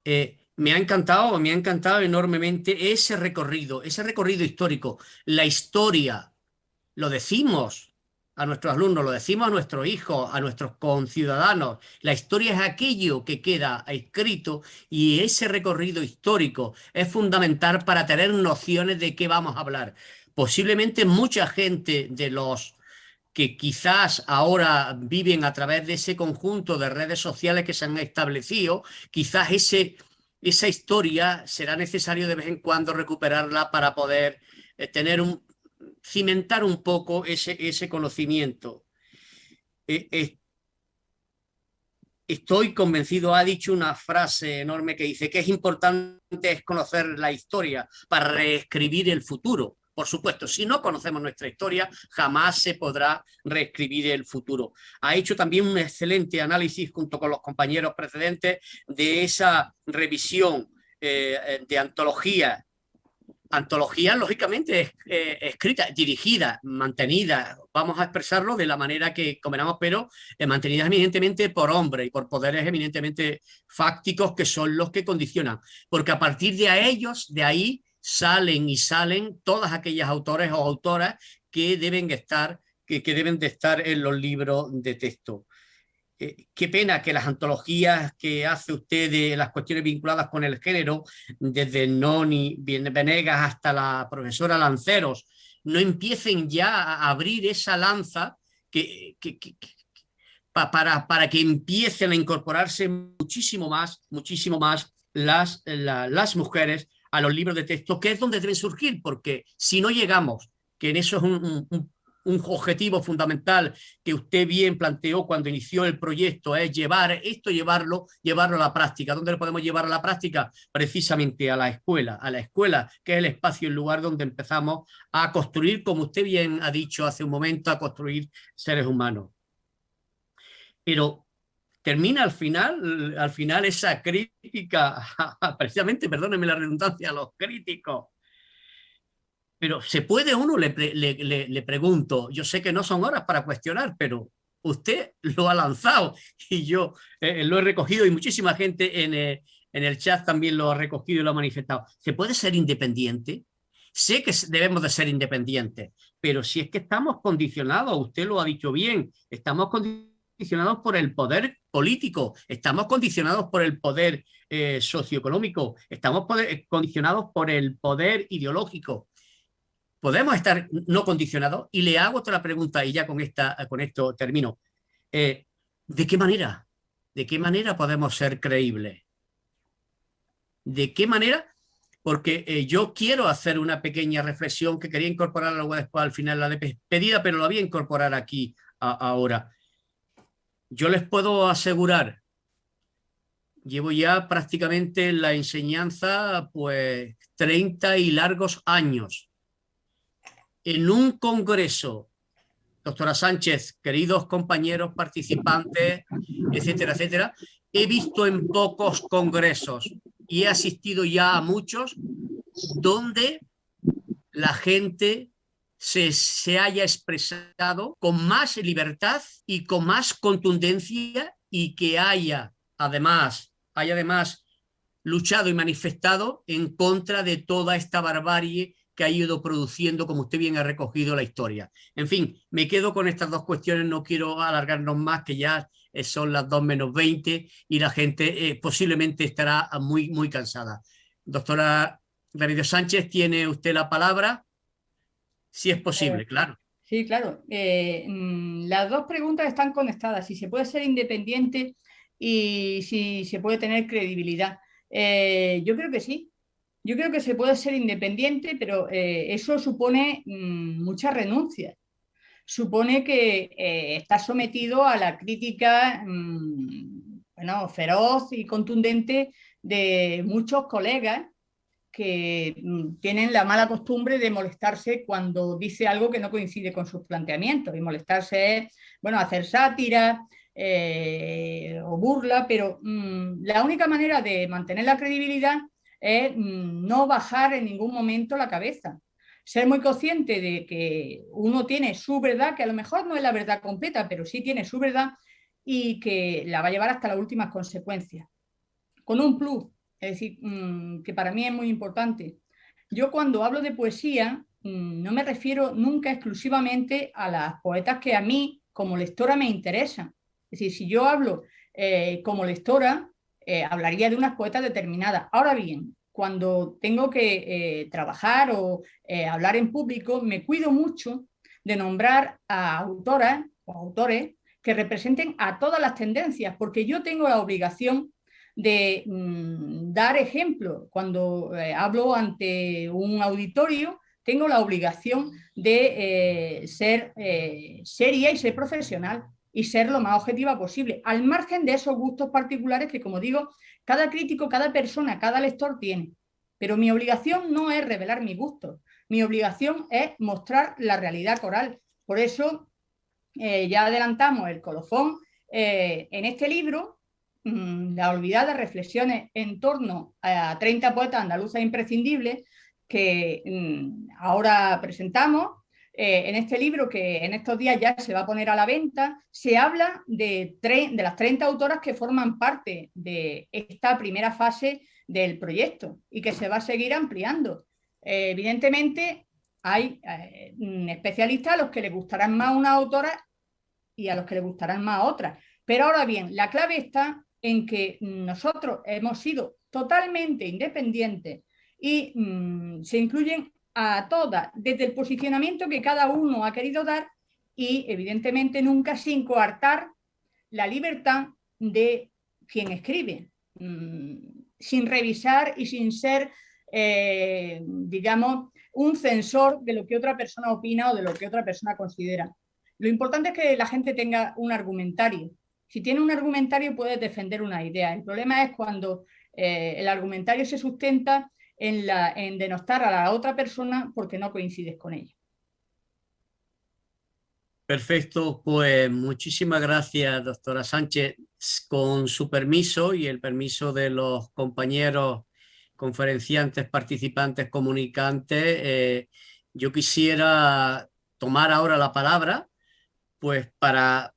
Me ha encantado enormemente ese recorrido histórico. La historia, lo decimos a nuestros alumnos, lo decimos a nuestros hijos, a nuestros conciudadanos. La historia es aquello que queda escrito y ese recorrido histórico es fundamental para tener nociones de qué vamos a hablar. Posiblemente mucha gente de los que quizás ahora viven a través de ese conjunto de redes sociales que se han establecido, quizás esa historia será necesario de vez en cuando recuperarla para poder cimentar un poco ese conocimiento. Estoy convencido, ha dicho una frase enorme que dice que es importante es conocer la historia para reescribir el futuro. Por supuesto, si no conocemos nuestra historia, jamás se podrá reescribir el futuro. Ha hecho también un excelente análisis junto con los compañeros precedentes de esa revisión de antologías, lógicamente escritas, dirigidas, mantenidas, vamos a expresarlo de la manera que convenamos, pero mantenidas eminentemente por hombres y por poderes eminentemente fácticos que son los que condicionan, porque a partir de ahí salen todas aquellas autores o autoras que deben de estar en los libros de texto. Qué pena que las antologías que hace usted de las cuestiones vinculadas con el género, desde Noni Venegas hasta la profesora Lanceros, no empiecen ya a abrir esa lanza para que empiecen a incorporarse muchísimo más las mujeres a los libros de texto, que es donde deben surgir, porque si no llegamos, que en eso es un objetivo fundamental que usted bien planteó cuando inició el proyecto, es llevarlo a la práctica. ¿Dónde lo podemos llevar a la práctica? Precisamente a la escuela, que es el espacio, el lugar donde empezamos a construir, como usted bien ha dicho hace un momento, a construir seres humanos. Pero termina al final esa crítica, precisamente, perdónenme la redundancia, a los críticos. Pero ¿se puede uno? Le pregunto. Yo sé que no son horas para cuestionar, pero usted lo ha lanzado y yo lo he recogido y muchísima gente en el chat también lo ha recogido y lo ha manifestado. ¿Se puede ser independiente? Sé que debemos de ser independientes, pero si es que estamos condicionados, usted lo ha dicho bien, estamos condicionados por el poder político, estamos condicionados por el poder socioeconómico, estamos condicionados por el poder ideológico. Podemos estar no condicionados. Y le hago otra pregunta y ya con esto termino. ¿De qué manera? ¿De qué manera podemos ser creíbles? ¿De qué manera? Porque yo quiero hacer una pequeña reflexión que quería incorporar luego después al final la despedida, pero la voy a incorporar aquí ahora. Yo les puedo asegurar Llevo ya prácticamente en la enseñanza pues 30 y largos años. En un congreso, doctora Sánchez, queridos compañeros participantes, etcétera, etcétera, he visto en pocos congresos y he asistido ya a muchos donde la gente se haya expresado con más libertad y con más contundencia y que haya además luchado y manifestado en contra de toda esta barbarie que ha ido produciendo, como usted bien ha recogido, la historia. En fin, me quedo con estas dos cuestiones, no quiero alargarnos más, que ya son las 2 menos 20 y la gente posiblemente estará muy, muy cansada. Doctora Remedios Sánchez, tiene usted la palabra, si es posible, claro. Sí, claro. Las dos preguntas están conectadas. Si se puede ser independiente y si se puede tener credibilidad. Yo creo que sí. Yo creo que se puede ser independiente, pero eso supone muchas renuncias. Supone que estás sometido a la crítica bueno, feroz y contundente de muchos colegas que tienen la mala costumbre de molestarse cuando dice algo que no coincide con sus planteamientos. Y molestarse es, bueno, hacer sátira o burla, pero la única manera de mantener la credibilidad es no bajar en ningún momento la cabeza. Ser muy consciente de que uno tiene su verdad, que a lo mejor no es la verdad completa, pero sí tiene su verdad y que la va a llevar hasta las últimas consecuencias. Con un plus, es decir, que para mí es muy importante. Yo cuando hablo de poesía no me refiero nunca exclusivamente a las poetas que a mí como lectora me interesan. Es decir, si yo hablo como lectora, hablaría de unas poetas determinadas. Ahora bien, cuando tengo que trabajar o hablar en público, me cuido mucho de nombrar a autoras o autores que representen a todas las tendencias, porque yo tengo la obligación de dar ejemplo. Cuando hablo ante un auditorio, tengo la obligación de ser seria y ser profesional y ser lo más objetiva posible, al margen de esos gustos particulares que, como digo, cada crítico, cada persona, cada lector tiene. Pero mi obligación no es revelar mis gustos, mi obligación es mostrar la realidad coral. Por eso ya adelantamos el colofón. En este libro, Las olvidadas reflexiones en torno a 30 poetas andaluzas imprescindibles, que ahora presentamos. En este libro, que en estos días ya se va a poner a la venta, se habla de las 30 autoras que forman parte de esta primera fase del proyecto y que se va a seguir ampliando. Evidentemente, hay especialistas a los que les gustarán más una autora y a los que les gustarán más otras. Pero ahora bien, la clave está en que nosotros hemos sido totalmente independientes y se incluyen a todas desde el posicionamiento que cada uno ha querido dar y evidentemente nunca sin coartar la libertad de quien escribe, sin revisar y sin ser, digamos, un censor de lo que otra persona opina o de lo que otra persona considera. Lo importante es que la gente tenga un argumentario. Si tiene un argumentario, puedes defender una idea. El problema es cuando el argumentario se sustenta en denostar a la otra persona porque no coincides con ella. Perfecto, pues muchísimas gracias, doctora Sánchez. Con su permiso y el permiso de los compañeros conferenciantes, participantes, comunicantes, yo quisiera tomar ahora la palabra, pues para,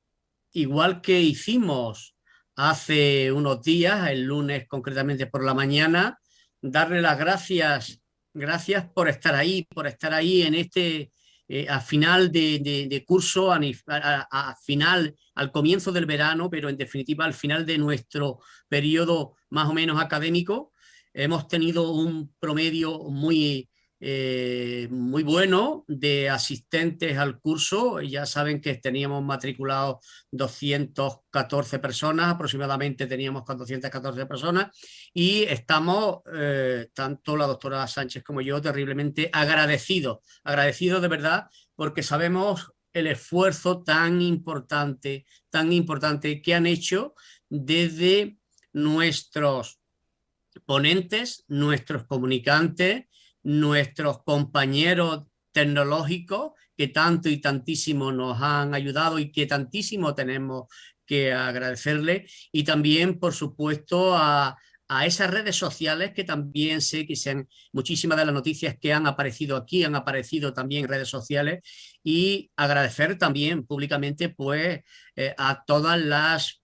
igual que hicimos hace unos días, el lunes concretamente por la mañana, darle las gracias por estar ahí en este a final de curso, a final, al comienzo del verano, pero en definitiva al final de nuestro periodo más o menos académico. Hemos tenido un promedio muy bueno de asistentes al curso. Ya saben que teníamos matriculados 214 personas, aproximadamente teníamos 414 personas, y estamos, tanto la doctora Sánchez como yo, terriblemente agradecidos de verdad, porque sabemos el esfuerzo tan importante que han hecho desde nuestros ponentes, nuestros comunicantes, nuestros compañeros tecnológicos que tanto y tantísimo nos han ayudado y que tantísimo tenemos que agradecerle, y también, por supuesto, a esas redes sociales que también sé que muchísimas de las noticias que han aparecido aquí han aparecido también en redes sociales, y agradecer también públicamente pues a todas las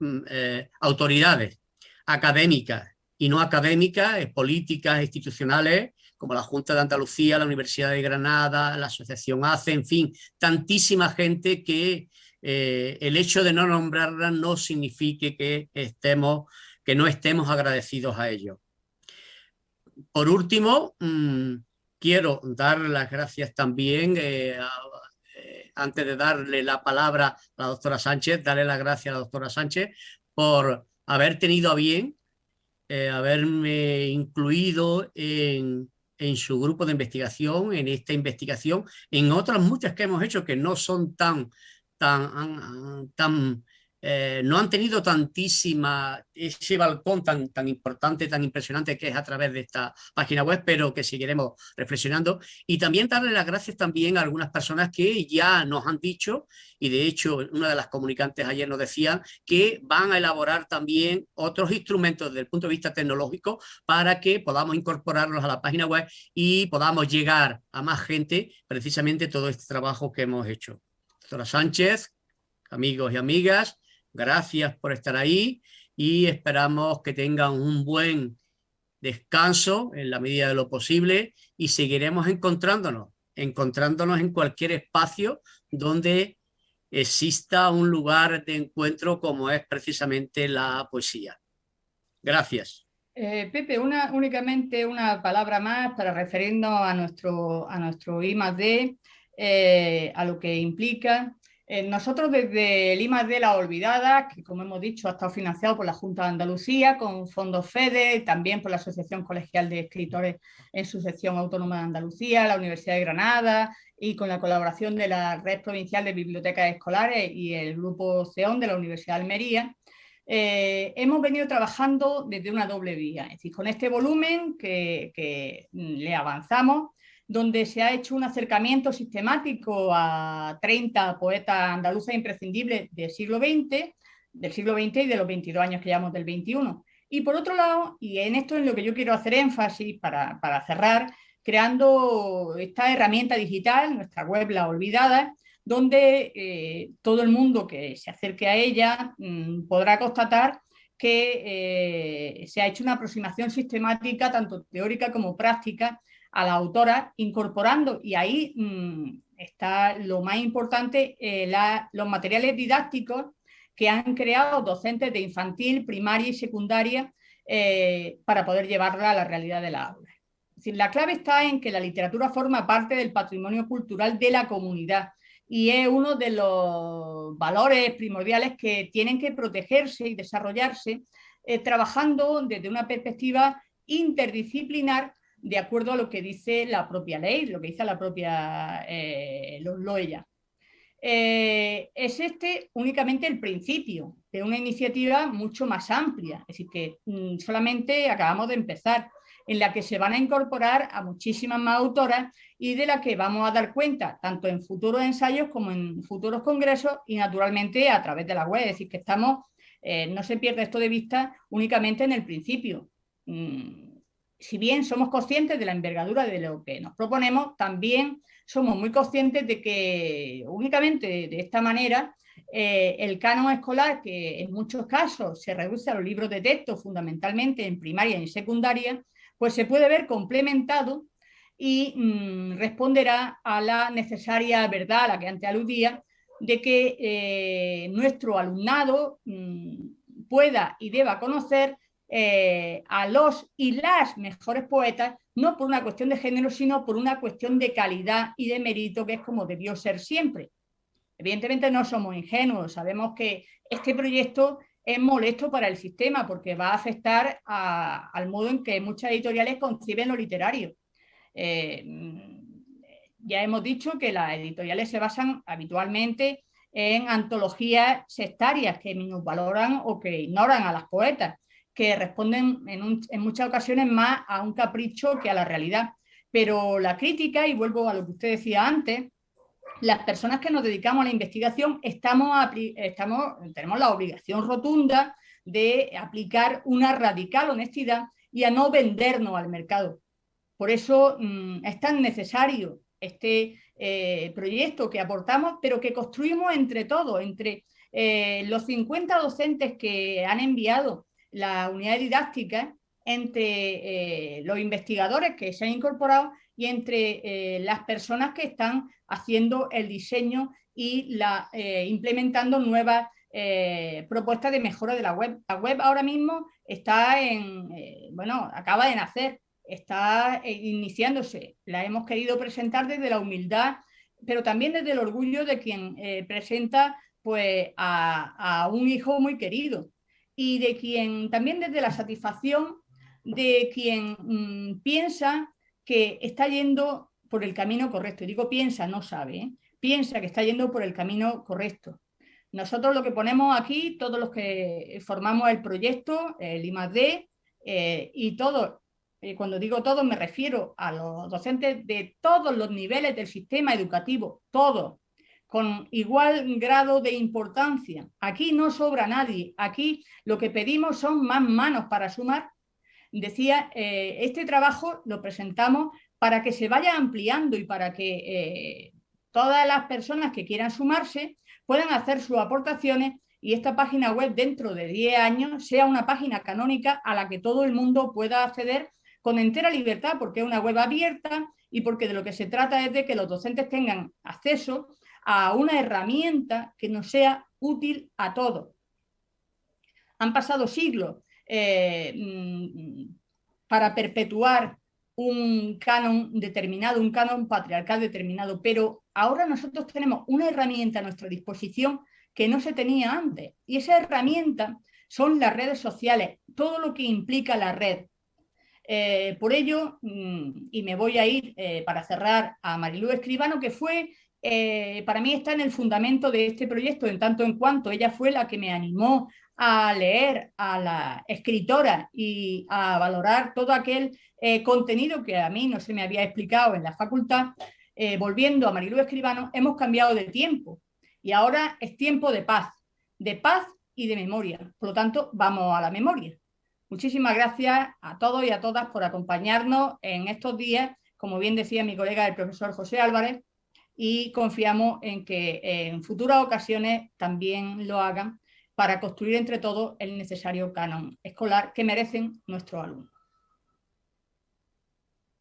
autoridades académicas y no académicas, políticas, institucionales, como la Junta de Andalucía, la Universidad de Granada, la Asociación ACE, en fin, tantísima gente que el hecho de no nombrarla no signifique que no estemos agradecidos a ellos. Por último, quiero dar las gracias también, antes de darle la palabra a la doctora Sánchez, darle las gracias a la doctora Sánchez por haber tenido a bien haberme incluido en su grupo de investigación, en esta investigación, en otras muchas que hemos hecho que no son no han tenido ese balcón tan importante, tan impresionante que es a través de esta página web, pero que seguiremos reflexionando. Y también darle las gracias también a algunas personas que ya nos han dicho, y de hecho una de las comunicantes ayer nos decía que van a elaborar también otros instrumentos desde el punto de vista tecnológico para que podamos incorporarlos a la página web y podamos llegar a más gente, precisamente todo este trabajo que hemos hecho. Doctora Sánchez, amigos y amigas, gracias por estar ahí y esperamos que tengan un buen descanso en la medida de lo posible, y seguiremos encontrándonos en cualquier espacio donde exista un lugar de encuentro como es precisamente la poesía. Gracias. Pepe, únicamente una palabra más para referirnos a nuestro I+D, a lo que implica. Nosotros desde el I+D La Olvidada, que como hemos dicho ha estado financiado por la Junta de Andalucía con fondos FEDE, también por la Asociación Colegial de Escritores en su sección autónoma de Andalucía, la Universidad de Granada, y con la colaboración de la Red Provincial de Bibliotecas Escolares y el Grupo CEON de la Universidad de Almería, hemos venido trabajando desde una doble vía, es decir, con este volumen que le avanzamos, donde se ha hecho un acercamiento sistemático a 30 poetas andaluces imprescindibles del siglo XX y de los 22 años que llevamos del XXI. Y por otro lado, y en esto es lo que yo quiero hacer énfasis para cerrar, creando esta herramienta digital, nuestra web La Olvidada, donde todo el mundo que se acerque a ella podrá constatar que se ha hecho una aproximación sistemática, tanto teórica como práctica, a la autora, incorporando, y ahí está lo más importante, los materiales didácticos que han creado docentes de infantil, primaria y secundaria para poder llevarla a la realidad de la aula. Es decir, la clave está en que la literatura forma parte del patrimonio cultural de la comunidad y es uno de los valores primordiales que tienen que protegerse y desarrollarse trabajando desde una perspectiva interdisciplinar, de acuerdo a lo que dice la propia ley, lo que dice la propia LOEA. Es únicamente el principio de una iniciativa mucho más amplia, es decir, que solamente acabamos de empezar, en la que se van a incorporar a muchísimas más autoras y de la que vamos a dar cuenta tanto en futuros ensayos como en futuros congresos y naturalmente a través de la web, es decir, que estamos, no se pierda esto de vista únicamente en el principio. Si bien somos conscientes de la envergadura de lo que nos proponemos, también somos muy conscientes de que únicamente de esta manera el canon escolar, que en muchos casos se reduce a los libros de texto fundamentalmente en primaria y en secundaria, pues se puede ver complementado y responderá a la necesaria verdad a la que antes aludía, de que nuestro alumnado pueda y deba conocer a los y las mejores poetas, no por una cuestión de género, sino por una cuestión de calidad y de mérito, que es como debió ser siempre. Evidentemente no somos ingenuos, sabemos que este proyecto es molesto para el sistema porque va a afectar al modo en que muchas editoriales conciben lo literario. Ya hemos dicho que las editoriales se basan habitualmente en antologías sectarias que minusvaloran o que ignoran a las poetas. que responden en muchas ocasiones más a un capricho que a la realidad. Pero la crítica, y vuelvo a lo que usted decía antes, las personas que nos dedicamos a la investigación tenemos la obligación rotunda de aplicar una radical honestidad y a no vendernos al mercado. Por eso es tan necesario este proyecto que aportamos, pero que construimos entre todos, entre los 50 docentes que han enviado la unidad didáctica, entre los investigadores que se han incorporado y entre las personas que están haciendo el diseño y implementando nuevas propuestas de mejora de la web. La web ahora mismo está acaba de nacer, está iniciándose. La hemos querido presentar desde la humildad, pero también desde el orgullo de quien presenta pues, a un hijo muy querido y de quien también desde la satisfacción de quien piensa que está yendo por el camino correcto. Y digo piensa, no sabe, ¿eh? Piensa que está yendo por el camino correcto. Nosotros lo que ponemos aquí, todos los que formamos el proyecto, el I+D, y todos, cuando digo todos me refiero a los docentes de todos los niveles del sistema educativo, todos, con igual grado de importancia. Aquí no sobra nadie, aquí lo que pedimos son más manos para sumar. Decía, este trabajo lo presentamos para que se vaya ampliando y para que todas las personas que quieran sumarse puedan hacer sus aportaciones y esta página web dentro de 10 años sea una página canónica a la que todo el mundo pueda acceder con entera libertad, porque es una web abierta y porque de lo que se trata es de que los docentes tengan acceso a una herramienta que nos sea útil a todos. Han pasado siglos para perpetuar un canon determinado, un canon patriarcal determinado, pero ahora nosotros tenemos una herramienta a nuestra disposición que no se tenía antes, y esa herramienta son las redes sociales, todo lo que implica la red. Por ello, y me voy a ir para cerrar a Marilú Escribano, que fue, para mí está en el fundamento de este proyecto, en tanto en cuanto ella fue la que me animó a leer a la escritora y a valorar todo aquel contenido que a mí no se me había explicado en la facultad. Volviendo a Marilú Escribano, hemos cambiado de tiempo y ahora es tiempo de paz y de memoria. Por lo tanto, vamos a la memoria. Muchísimas gracias a todos y a todas por acompañarnos en estos días, como bien decía mi colega el profesor José Álvarez, y confiamos en que en futuras ocasiones también lo hagan para construir entre todos el necesario canon escolar que merecen nuestros alumnos.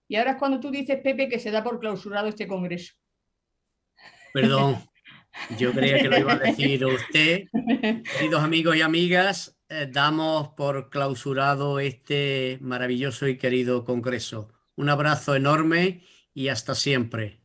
Y ahora es cuando tú dices, Pepe, que se da por clausurado este congreso. Perdón, yo creía que lo iba a decir usted. Queridos amigos y amigas, damos por clausurado este maravilloso y querido congreso. Un abrazo enorme y hasta siempre.